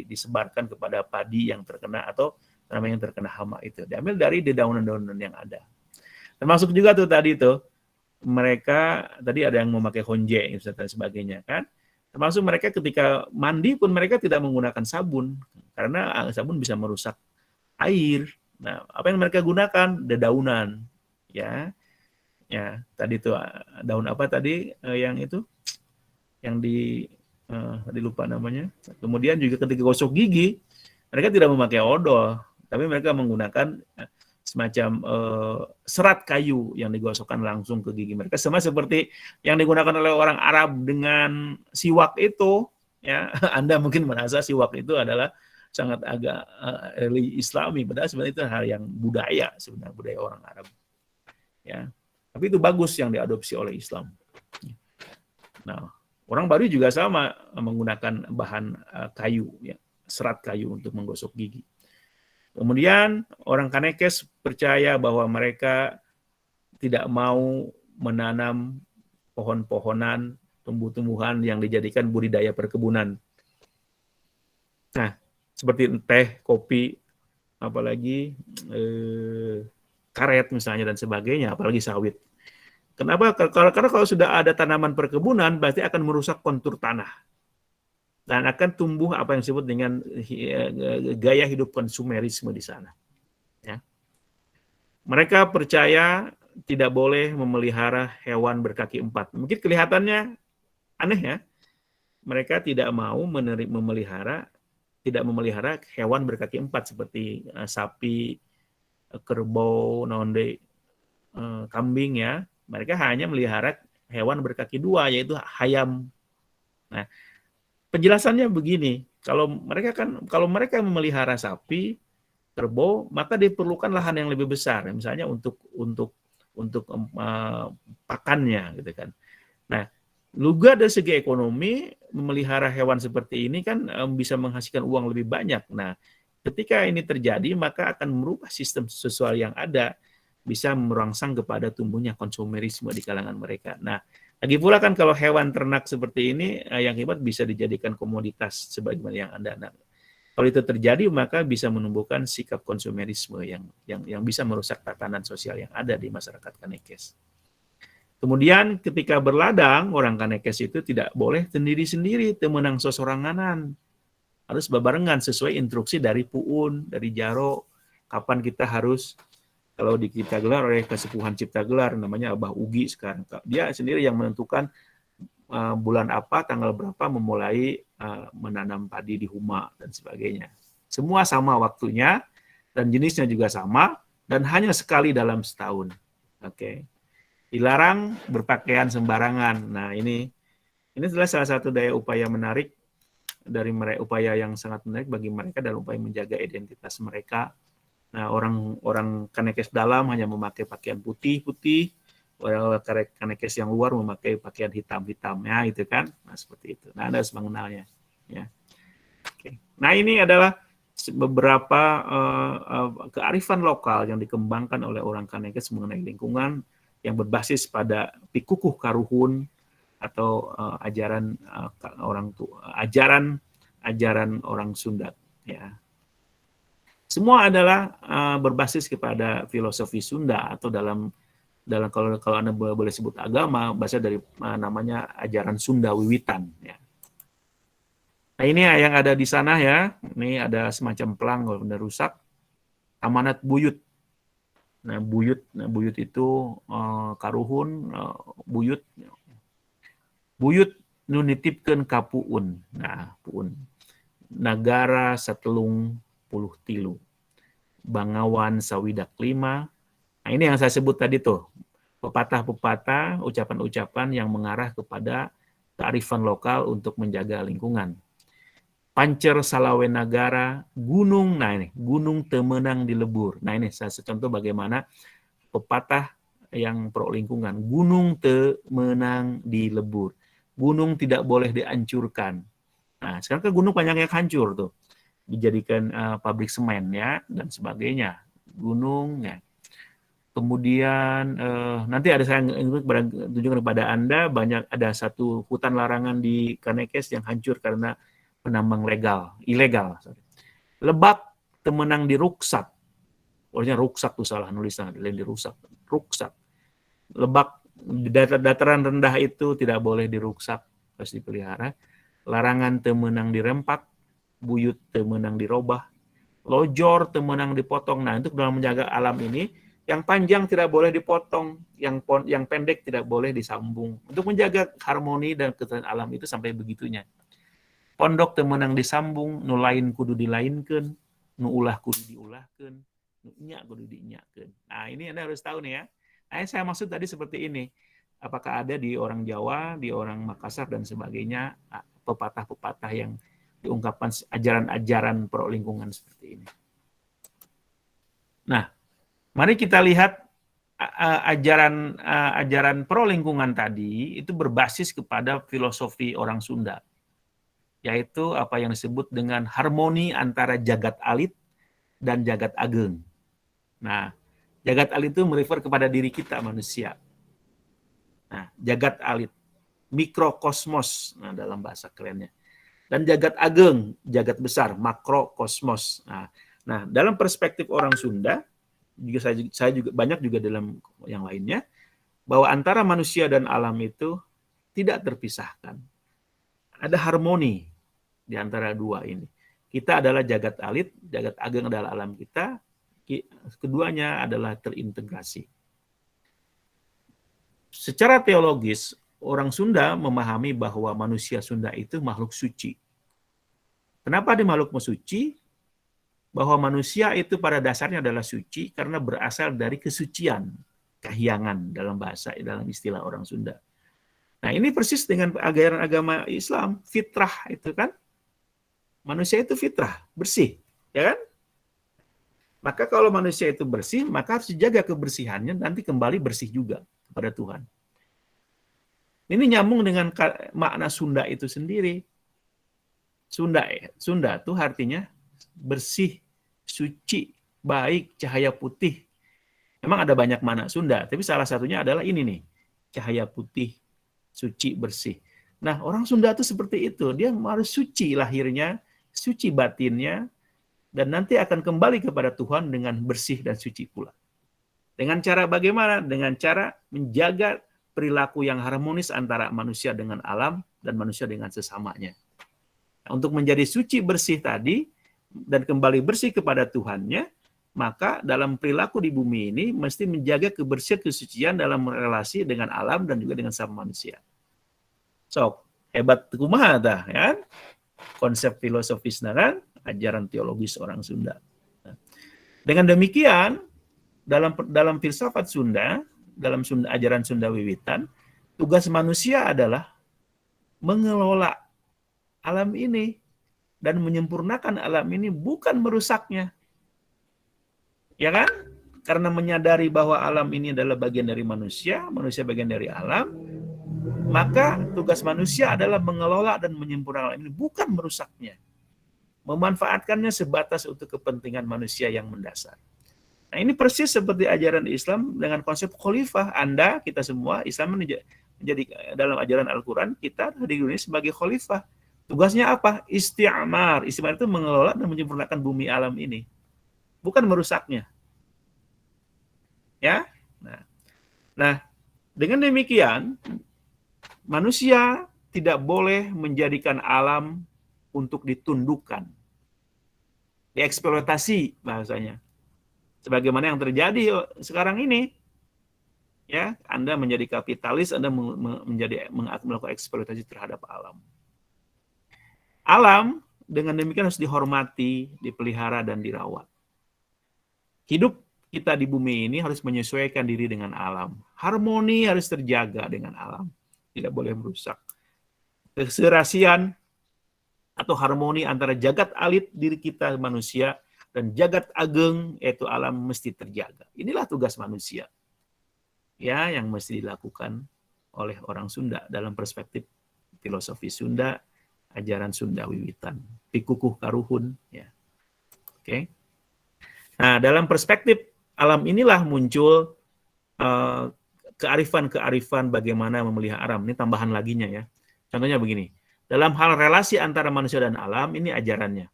disebarkan kepada padi yang terkena atau namanya yang terkena hama itu. Diambil dari dedaunan-dedaunan yang ada. Termasuk juga tuh tadi tuh, mereka tadi ada yang memakai honje dan sebagainya kan. Termasuk mereka ketika mandi pun mereka tidak menggunakan sabun karena sabun bisa merusak air. Nah, apa yang mereka gunakan? Dedaunan. Ya. Ya, tadi tuh daun apa tadi yang itu? Yang tadi lupa namanya. Kemudian juga ketika gosok gigi, mereka tidak memakai odol, tapi mereka menggunakan semacam serat kayu yang digosokkan langsung ke gigi mereka, sama seperti yang digunakan oleh orang Arab dengan siwak itu. Ya, Anda mungkin merasa siwak itu adalah sangat agak Islami, padahal sebenarnya itu hal yang budaya orang Arab. Ya, tapi itu bagus yang diadopsi oleh Islam. Nah, orang Baduy juga sama menggunakan bahan kayu, ya, serat kayu untuk menggosok gigi. Kemudian orang Kanekes percaya bahwa mereka tidak mau menanam pohon-pohonan, tumbuh-tumbuhan yang dijadikan budidaya perkebunan. Nah, seperti teh, kopi, apalagi karet misalnya dan sebagainya, apalagi sawit. Kenapa? Karena kalau sudah ada tanaman perkebunan, berarti akan merusak kontur tanah. Dan akan tumbuh apa yang disebut dengan gaya hidup konsumerisme di sana. Ya. Mereka percaya tidak boleh memelihara hewan berkaki empat. Mungkin kelihatannya aneh ya. Mereka tidak mau memelihara hewan berkaki empat seperti sapi, kerbau, kambing ya. Mereka hanya melihara hewan berkaki dua, yaitu hayam. Nah, penjelasannya begini, kalau mereka memelihara sapi, kerbau, maka diperlukan lahan yang lebih besar, misalnya untuk pakannya, gitu kan. Nah, juga dari segi ekonomi, memelihara hewan seperti ini kan bisa menghasilkan uang lebih banyak. Nah, ketika ini terjadi, maka akan merubah sistem sosial yang ada, bisa merangsang kepada tumbuhnya konsumerisme di kalangan mereka. Nah, lagi pula kan kalau hewan ternak seperti ini yang hebat bisa dijadikan komoditas sebagaimana yang Anda. Kalau itu terjadi maka bisa menumbuhkan sikap konsumerisme yang bisa merusak tatanan sosial yang ada di masyarakat Kanekes. Kemudian ketika berladang, orang Kanekes itu tidak boleh sendiri-sendiri, temenang sosoranganan. Harus bebarengan sesuai instruksi dari Puun, dari Jaro, kapan kita harus, kalau di Cipta Gelar oleh Kesepuhan Cipta Gelar, namanya Abah Ugi sekarang. Dia sendiri yang menentukan bulan apa, tanggal berapa memulai menanam padi di Huma dan sebagainya. Semua sama waktunya dan jenisnya juga sama dan hanya sekali dalam setahun. Oke. Dilarang berpakaian sembarangan. Nah, ini adalah salah satu daya upaya menarik dari mereka, upaya yang sangat menarik bagi mereka dalam upaya menjaga identitas mereka. Nah, orang Kanekes dalam hanya memakai pakaian putih-putih, orang Kanekes yang luar memakai pakaian hitam-hitam, ya, itu kan. Nah, seperti itu. Nah, Anda harus mengenalnya. Ya. Oke. Nah, ini adalah beberapa kearifan lokal yang dikembangkan oleh orang Kanekes mengenai lingkungan yang berbasis pada pikukuh karuhun atau ajaran orang Sunda. Ya. Semua adalah berbasis kepada filosofi Sunda atau dalam kalau Anda boleh sebut agama, bahasa dari namanya ajaran Sunda Wiwitan. Ya. Nah, ini yang ada di sana ya. Ini ada semacam pelang kalau benar rusak. Amanat buyut. Nah, buyut itu karuhun, buyut nu nitipkeun ka Puun. Nah, Puun. Nagara satelung puluh tilu. Bangawan sawidak 5. Nah, ini yang saya sebut tadi tuh. Pepatah-pepatah, ucapan-ucapan yang mengarah kepada kearifan lokal untuk menjaga lingkungan. Pancer salawe nagara, gunung, nah ini, gunung temenang di lebur. Nah ini saya contoh bagaimana pepatah yang pro lingkungan. Gunung temenang di lebur. Gunung tidak boleh dihancurkan. Nah, sekarang ke gunung banyak yang hancur tuh. Dijadikan pabrik semen ya dan sebagainya. Gunung ya. Kemudian nanti ada saya tunjukkan kepada Anda ada satu hutan larangan di Kanekes yang hancur karena penambang ilegal. Lebak temenang di ruksak. Orangnya ruksak tuh salah nulisan, lain dirusak. Ruksak. Lebak dataran rendah itu tidak boleh diruksak, harus dipelihara. Larangan temenang dirempak, buyut temenang dirobah, lojor temenang dipotong. Nah, untuk dalam menjaga alam ini, yang panjang tidak boleh dipotong, yang pendek tidak boleh disambung. Untuk menjaga harmoni dan ketentraman alam itu sampai begitunya. Pondok temenang disambung, nu lain kudu dilainkeun, nu ulah kudu diulahkeun, nu nya kudu diinyakeun. Nah, ini Anda harus tahu nih ya. Nah, saya maksud tadi seperti ini. Apakah ada di orang Jawa, di orang Makassar dan sebagainya pepatah-pepatah yang diungkapkan ajaran-ajaran pro lingkungan seperti ini. Nah, mari kita lihat ajaran pro lingkungan tadi itu berbasis kepada filosofi orang Sunda, yaitu apa yang disebut dengan harmoni antara jagat alit dan jagat ageng. Nah, Jagat alit itu merefer kepada diri kita manusia. Nah, jagat alit, mikrokosmos, nah dalam bahasa kerennya. Dan jagat ageng, jagat besar, makrokosmos. Nah, dalam perspektif orang Sunda, juga saya juga banyak juga dalam yang lainnya, bahwa antara manusia dan alam itu tidak terpisahkan. Ada harmoni di antara dua ini. Kita adalah jagat alit, jagat ageng adalah alam kita, keduanya adalah terintegrasi. Secara teologis, orang Sunda memahami bahwa manusia Sunda itu makhluk suci. Kenapa dia makhluk suci? Bahwa manusia itu pada dasarnya adalah suci karena berasal dari kesucian, kahyangan dalam istilah orang Sunda. Nah, ini persis dengan ajaran agama Islam, fitrah itu kan. Manusia itu fitrah, bersih, ya kan? Maka kalau manusia itu bersih, maka harus dijaga kebersihannya, nanti kembali bersih juga kepada Tuhan. Ini nyambung dengan makna Sunda itu sendiri. Sunda itu artinya bersih, suci, baik, cahaya putih. Memang ada banyak makna Sunda, tapi salah satunya adalah ini nih, cahaya putih, suci, bersih. Nah, orang Sunda itu seperti itu. Dia harus suci lahirnya, suci batinnya, dan nanti akan kembali kepada Tuhan dengan bersih dan suci pula. Dengan cara bagaimana? Dengan cara menjaga perilaku yang harmonis antara manusia dengan alam dan manusia dengan sesamanya. Nah, untuk menjadi suci bersih tadi dan kembali bersih kepada Tuhannya, maka dalam perilaku di bumi ini mesti menjaga kebersihan kesucian dalam relasi dengan alam dan juga dengan sama manusia. So, hebat kumaha tah, ya? Konsep filosofisnya kan, ajaran teologis orang Sunda. Dengan demikian, dalam filsafat Sunda, dalam ajaran Sunda Wiwitan, tugas manusia adalah mengelola alam ini dan menyempurnakan alam ini, bukan merusaknya. Ya kan? Karena menyadari bahwa alam ini adalah bagian dari manusia, manusia bagian dari alam, maka tugas manusia adalah mengelola dan menyempurnakan alam ini, bukan merusaknya. Memanfaatkannya sebatas untuk kepentingan manusia yang mendasar. Nah, ini persis seperti ajaran Islam dengan konsep khalifah. Anda, kita semua, Islam menjadi dalam ajaran Al-Quran, kita di dunia sebagai khalifah. Tugasnya apa? Isti'mar. Isti'mar itu mengelola dan menyempurnakan bumi alam ini, bukan merusaknya. Ya. Nah, dengan demikian, manusia tidak boleh menjadikan alam untuk ditundukkan, dieksploitasi bahasanya. Sebagaimana yang terjadi sekarang ini. Ya, Anda menjadi kapitalis, Anda melakukan eksploitasi terhadap alam. Alam dengan demikian harus dihormati, dipelihara dan dirawat. Hidup kita di bumi ini harus menyesuaikan diri dengan alam. Harmoni harus terjaga dengan alam. Tidak boleh merusak. Keserasian atau harmoni antara jagat alit diri kita manusia dan jagat ageng yaitu alam mesti terjaga. Inilah tugas manusia. Ya, yang mesti dilakukan oleh orang Sunda dalam perspektif filosofi Sunda, ajaran Sunda Wiwitan. Pikukuh karuhun, ya. Oke. Nah, dalam perspektif alam inilah muncul kearifan-kearifan bagaimana memelihara alam. Ini tambahan laginya ya. Contohnya begini. Dalam hal relasi antara manusia dan alam, ini ajarannya.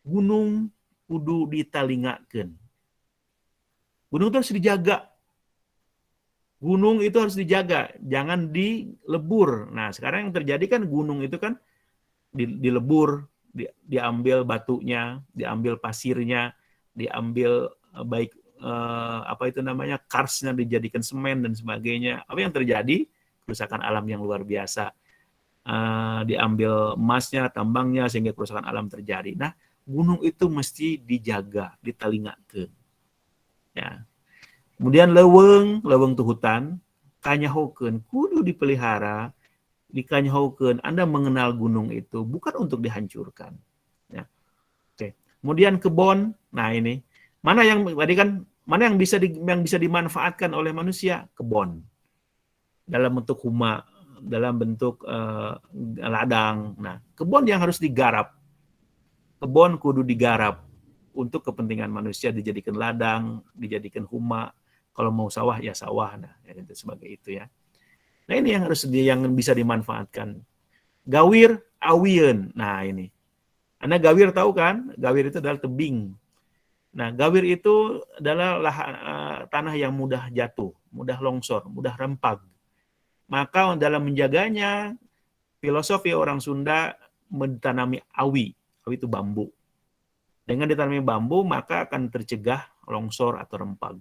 Gunung kudu ditalingakeun. Gunung itu harus dijaga. Gunung itu harus dijaga, jangan dilebur. Nah, sekarang yang terjadi kan gunung itu kan dilebur, diambil batunya, diambil pasirnya, diambil baik karsnya dijadikan semen dan sebagainya. Apa yang terjadi? Kerusakan alam yang luar biasa. Diambil emasnya, tambangnya, sehingga kerusakan alam terjadi. Nah, gunung itu mesti dijaga, ditalingakeun. Ya. Kemudian leuweung tu hutan, kanyahokeun, kudu dipelihara, dikanyahokeun. Anda mengenal gunung itu bukan untuk dihancurkan. Ya. Oke. Kemudian kebon, nah ini mana yang bisa dimanfaatkan oleh manusia? Kebon. Dalam bentuk huma, dalam bentuk ladang. Nah, kebon yang harus digarap. Kebon kudu digarap untuk kepentingan manusia, dijadikan ladang, dijadikan huma, Kalau mau sawah ya sawah, nah itu sebagai itu ya. Nah ini yang yang bisa dimanfaatkan. Gawir awien. Nah ini. Anda gawir tahu kan? Gawir itu adalah tebing. Nah, gawir itu adalah tanah yang mudah jatuh, mudah longsor, mudah rempag. Maka dalam menjaganya, filosofi orang Sunda mentanami awi. Awi itu bambu. Dengan ditanami bambu, maka akan tercegah longsor atau rempag.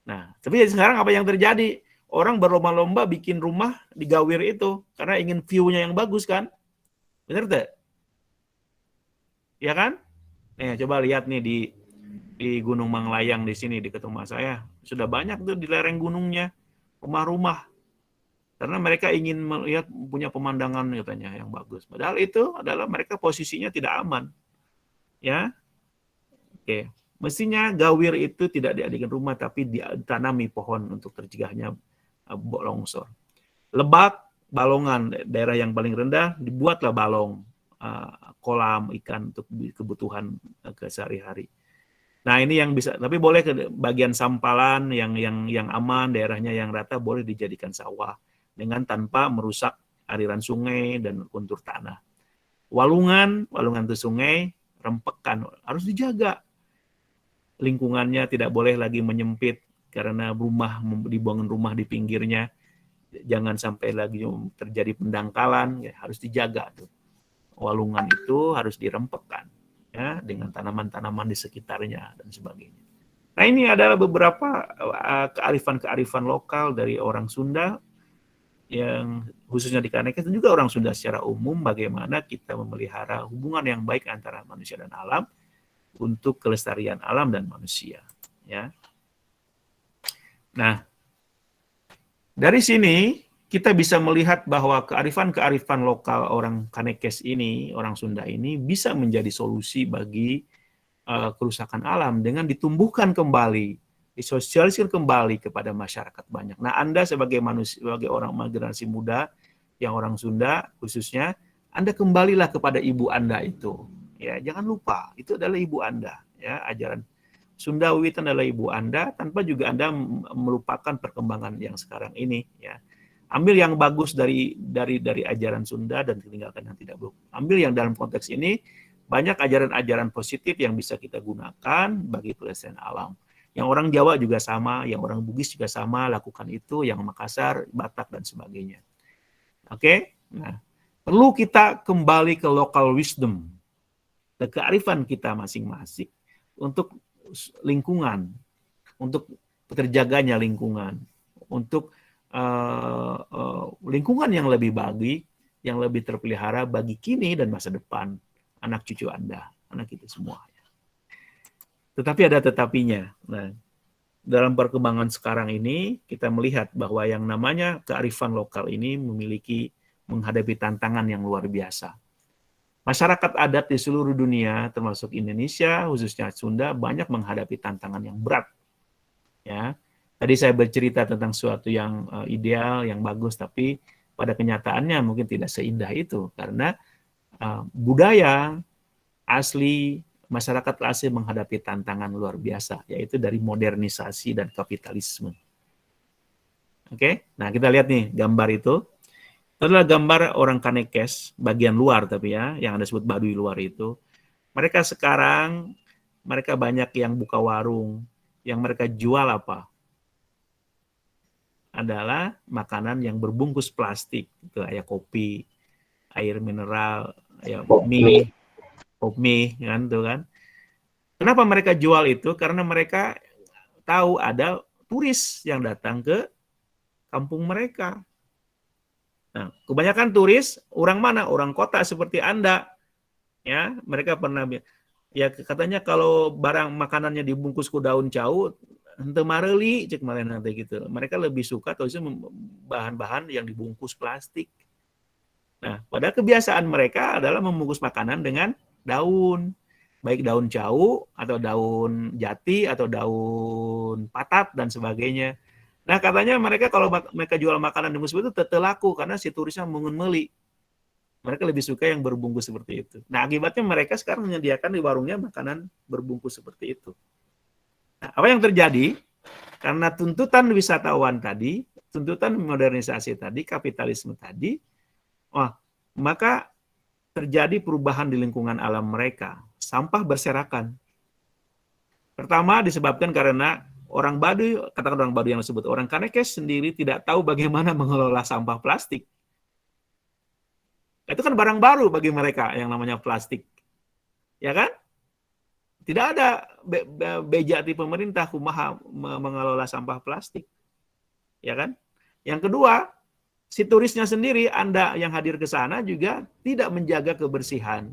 Nah, tapi sekarang apa yang terjadi? Orang berlomba-lomba bikin rumah di gawir itu karena ingin view-nya yang bagus kan? Benar tidak? Ya kan? Coba lihat nih di Gunung Manglayang di sini dekat rumah saya. Sudah banyak tuh di lereng gunungnya rumah-rumah. Karena mereka ingin melihat punya pemandangan katanya yang bagus. Padahal itu adalah mereka posisinya tidak aman. Ya. Oke. Mestinya gawir itu tidak dijadikan rumah tapi ditanami pohon untuk tercegahnya longsor. Lebak, Balongan, daerah yang paling rendah dibuatlah balong, kolam ikan untuk kebutuhan sehari-hari. Nah, ini yang bisa, tapi boleh ke bagian sampalan yang aman, daerahnya yang rata boleh dijadikan sawah dengan tanpa merusak aliran sungai dan kontur tanah. Walungan itu sungai, rempekan harus dijaga. Lingkungannya tidak boleh lagi menyempit karena dibangun rumah di pinggirnya. Jangan sampai lagi terjadi pendangkalan, ya, harus dijaga tuh. Walungan itu harus dirempekkan ya dengan tanaman-tanaman di sekitarnya dan sebagainya. Nah, ini adalah beberapa kearifan-kearifan lokal dari orang Sunda yang khususnya di Kanekes dan juga orang Sunda secara umum bagaimana kita memelihara hubungan yang baik antara manusia dan alam untuk kelestarian alam dan manusia ya. Nah, dari sini kita bisa melihat bahwa kearifan-kearifan lokal orang Kanekes ini, orang Sunda ini bisa menjadi solusi bagi kerusakan alam dengan ditumbuhkan kembali, disosialisasikan kembali kepada masyarakat banyak. Nah, Anda sebagai manusia, sebagai orang generasi muda, yang orang Sunda khususnya, Anda kembalilah kepada ibu Anda itu. Ya, jangan lupa, itu adalah ibu Anda. Ya, ajaran Sunda Wiwitan adalah ibu Anda, tanpa juga Anda melupakan perkembangan yang sekarang ini. Ya. Ambil yang bagus dari ajaran Sunda dan tinggalkan yang tidak buruk. Ambil yang dalam konteks ini, banyak ajaran-ajaran positif yang bisa kita gunakan bagi pelestarian alam. Yang orang Jawa juga sama, yang orang Bugis juga sama, lakukan itu, yang Makassar, Batak, dan sebagainya. Oke? Nah, perlu kita kembali ke local wisdom, ke kearifan kita masing-masing untuk lingkungan, untuk terjaganya lingkungan, untuk lingkungan yang lebih baik, yang lebih terpelihara bagi kini dan masa depan anak cucu Anda, anak kita semua. Tetapi ada tetapinya. Nah, dalam perkembangan sekarang ini kita melihat bahwa yang namanya kearifan lokal ini menghadapi tantangan yang luar biasa. Masyarakat adat di seluruh dunia, termasuk Indonesia, khususnya Sunda, banyak menghadapi tantangan yang berat. Ya, tadi saya bercerita tentang sesuatu yang ideal, yang bagus, tapi pada kenyataannya mungkin tidak seindah itu, karena budaya asli, masyarakat asli menghadapi tantangan luar biasa, yaitu dari modernisasi dan kapitalisme. Oke, nah kita lihat nih gambar itu. Itu adalah gambar orang Kanekes, bagian luar tapi ya, yang Anda sebut Baduy luar itu. Mereka sekarang, mereka banyak yang buka warung, yang mereka jual apa? Adalah makanan yang berbungkus plastik, itu kayak kopi, air mineral, ya, mie, kan, tuh kan. Kenapa mereka jual itu? Karena mereka tahu ada turis yang datang ke kampung mereka. Nah, kebanyakan turis orang mana? Orang kota seperti Anda. Ya, mereka pernah ya katanya kalau barang makanannya dibungkus ke daun cau, henteu mareli cek malen nanti gitu. Mereka lebih suka atau bahan-bahan yang dibungkus plastik. Nah, pada kebiasaan mereka adalah membungkus makanan dengan daun, baik daun cau atau daun jati atau daun patat dan sebagainya. Nah, katanya mereka kalau mereka jual makanan dibungkus itu tetap laku karena si turisnya mungun meuli. Mereka lebih suka yang berbungkus seperti itu. Nah, akibatnya mereka sekarang menyediakan di warungnya makanan berbungkus seperti itu. Nah, apa yang terjadi? Karena tuntutan wisatawan tadi, tuntutan modernisasi tadi, kapitalisme tadi, maka terjadi perubahan di lingkungan alam mereka. Sampah berserakan. Pertama disebabkan karena orang Baduy, katakan orang Baduy yang disebut orang Kanekes sendiri tidak tahu bagaimana mengelola sampah plastik. Itu kan barang baru bagi mereka yang namanya plastik. Ya kan? Tidak ada beja di pemerintah kumaha mengelola sampah plastik. Ya kan? Yang kedua, si turisnya sendiri, Anda yang hadir ke sana juga tidak menjaga kebersihan.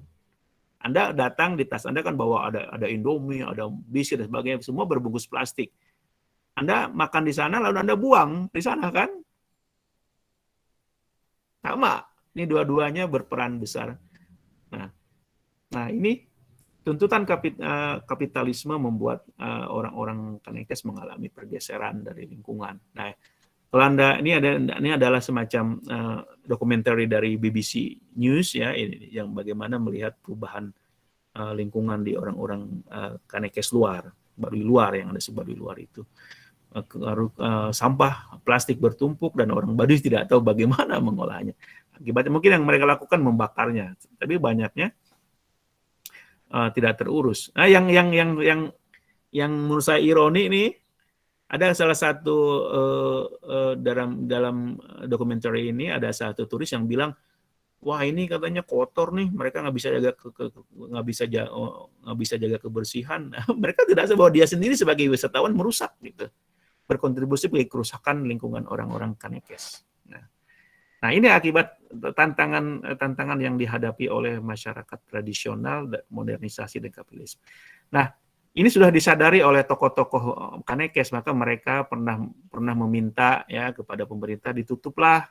Anda datang di tas Anda kan bawa ada Indomie, ada biskuit dan sebagainya, semua berbungkus plastik. Anda makan di sana lalu Anda buang di sana kan? Sama. Ini dua-duanya berperan besar. Nah ini tuntutan kapitalisme membuat orang-orang Kanekes mengalami pergeseran dari lingkungan. Nah, kalau Anda ini adalah semacam dokumenter dari BBC News ya, ini yang bagaimana melihat perubahan lingkungan di orang-orang Kanekes luar, Baduy luar yang ada Baduy luar itu. Sampah plastik bertumpuk dan orang Baduy tidak tahu bagaimana mengolahnya. Akibatnya mungkin yang mereka lakukan membakarnya, tapi banyaknya tidak terurus. Nah, yang menurut saya ironi ini, ada salah satu dalam dokumenter ini ada satu turis yang bilang, wah ini katanya kotor nih, mereka nggak bisa jaga kebersihan. Mereka tidak tahu bahwa dia sendiri sebagai wisatawan merusak gitu, berkontribusi bagi kerusakan lingkungan orang-orang Kanekes. Nah ini akibat tantangan yang dihadapi oleh masyarakat tradisional, modernisasi dan kapitalisme. Nah ini sudah disadari oleh tokoh-tokoh Kanekes, maka mereka pernah meminta ya kepada pemerintah ditutuplah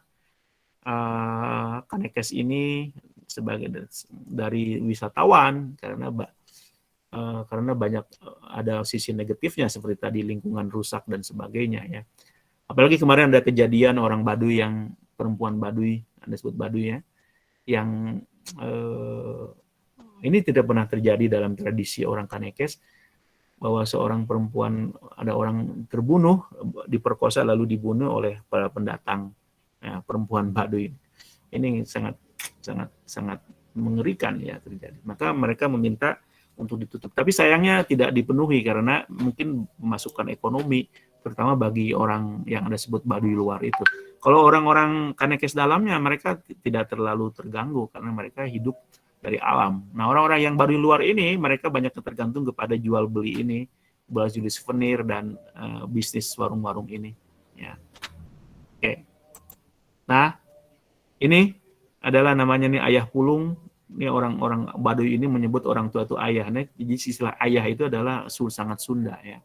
Kanekes ini sebagai dari wisatawan karena banyak ada sisi negatifnya seperti tadi lingkungan rusak dan sebagainya ya. Apalagi kemarin ada kejadian orang Baduy yang perempuan Baduy, Anda sebut Baduy ya, yang ini tidak pernah terjadi dalam tradisi orang Kanekes, bahwa seorang perempuan, ada orang terbunuh, diperkosa lalu dibunuh oleh para pendatang ya, perempuan Baduy. Ini sangat mengerikan ya terjadi. Maka mereka meminta untuk ditutup. Tapi sayangnya tidak dipenuhi karena mungkin pemasukan ekonomi, terutama bagi orang yang Anda sebut Baduy luar itu. Kalau orang-orang Kanekes dalamnya, mereka tidak terlalu terganggu karena mereka hidup dari alam. Nah, orang-orang yang Baduy luar ini, mereka banyak tergantung kepada jual beli ini, jual beli souvenir dan bisnis warung-warung ini. Ya. Oke. Nah, ini adalah namanya nih ayah pulung. Ini orang-orang Baduy ini menyebut orang tua itu ayah. Nah, jadi istilah ayah itu adalah sangat Sunda ya.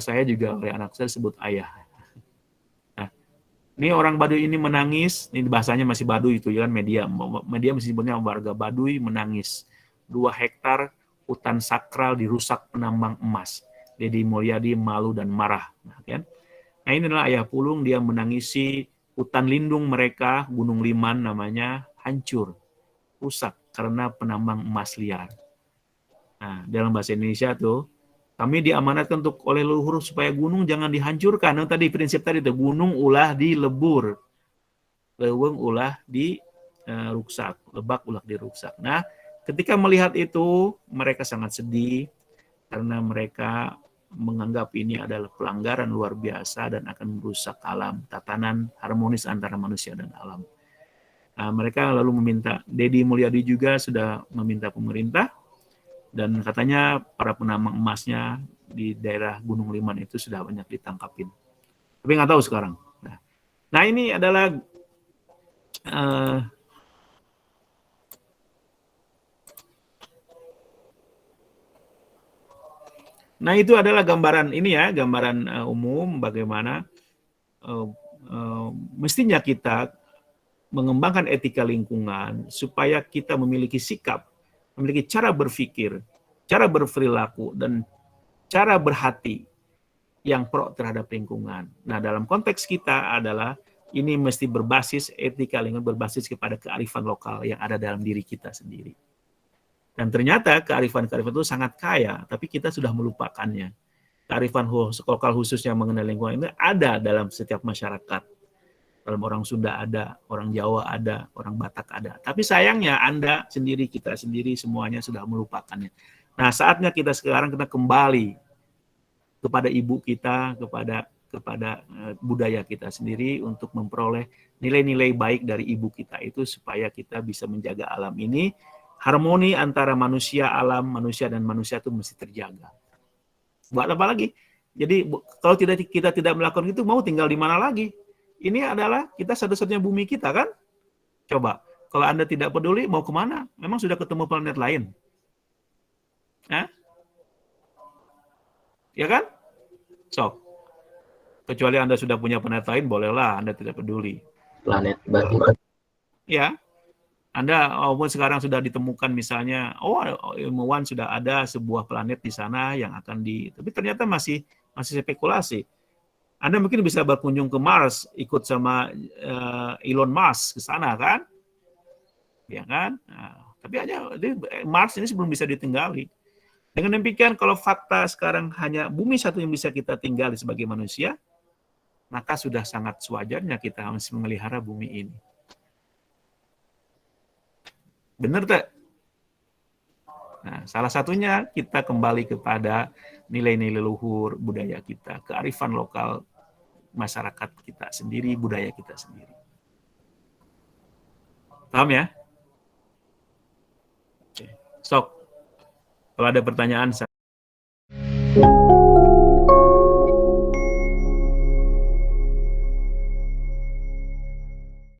Saya juga oleh anak saya sebut ayah. Ini orang Baduy ini menangis, ini bahasanya masih Baduy itu ya kan, media masih sebutnya warga Baduy menangis. 2 hektar hutan sakral dirusak penambang emas. Dedi Mulyadi malu dan marah. Nah ini adalah ayah pulung, dia menangisi hutan lindung mereka, Gunung Liman namanya, hancur, rusak karena penambang emas liar. Nah, dalam bahasa Indonesia tuh, kami diamanatkan oleh leluhur supaya gunung jangan dihancurkan. Nah, tadi prinsip tadi itu gunung ulah dilebur, leuweung ulah di ruksak, lebak ulah diruksak. Nah, ketika melihat itu mereka sangat sedih karena mereka menganggap ini adalah pelanggaran luar biasa dan akan merusak alam, tatanan harmonis antara manusia dan alam. Nah, mereka lalu meminta, Dedi Mulyadi juga sudah meminta pemerintah. Dan katanya para penambang emasnya di daerah Gunung Liman itu sudah banyak ditangkapin. Tapi nggak tahu sekarang. Nah ini adalah nah itu adalah gambaran ini ya, gambaran umum bagaimana mestinya kita mengembangkan etika lingkungan supaya kita memiliki sikap, memiliki cara berpikir, cara berperilaku, dan cara berhati yang pro terhadap lingkungan. Nah, dalam konteks kita adalah ini mesti berbasis etika lingkungan, berbasis kepada kearifan lokal yang ada dalam diri kita sendiri. Dan ternyata kearifan itu sangat kaya, tapi kita sudah melupakannya. kearifan lokal khusus yang mengenai lingkungan itu ada dalam setiap masyarakat. Dalam orang Sunda ada, orang Jawa ada, orang Batak ada. Tapi sayangnya Anda sendiri, kita sendiri, semuanya sudah melupakannya. Nah, saatnya kita sekarang kita kembali kepada ibu kita, kepada budaya kita sendiri untuk memperoleh nilai-nilai baik dari ibu kita itu supaya kita bisa menjaga alam ini. Harmoni antara manusia, alam, manusia dan manusia itu mesti terjaga. Buat apa lagi? Jadi kalau kita tidak melakukan itu, mau tinggal di mana lagi? Ini adalah kita satu-satunya bumi kita kan? Coba, kalau Anda tidak peduli, mau kemana? Memang sudah ketemu planet lain? Hah? Ya kan? Sok. Kecuali Anda sudah punya planet lain, bolehlah Anda tidak peduli. Planet baru. Ya, Anda walaupun sekarang sudah ditemukan misalnya, ilmuwan sudah ada sebuah planet di sana yang akan tapi ternyata masih spekulasi. Anda mungkin bisa berkunjung ke Mars, ikut sama Elon Musk ke sana kan? Ya kan? Nah, tapi hanya Mars ini sebelum bisa ditinggali. Dengan demikian, kalau fakta sekarang hanya bumi satu yang bisa kita tinggali sebagai manusia, maka sudah sangat sewajarnya kita harus memelihara bumi ini. Benar tak? Nah, salah satunya kita kembali kepada nilai-nilai luhur budaya kita, kearifan lokal masyarakat kita sendiri, budaya kita sendiri. Paham ya? Oke. Sok, kalau ada pertanyaan,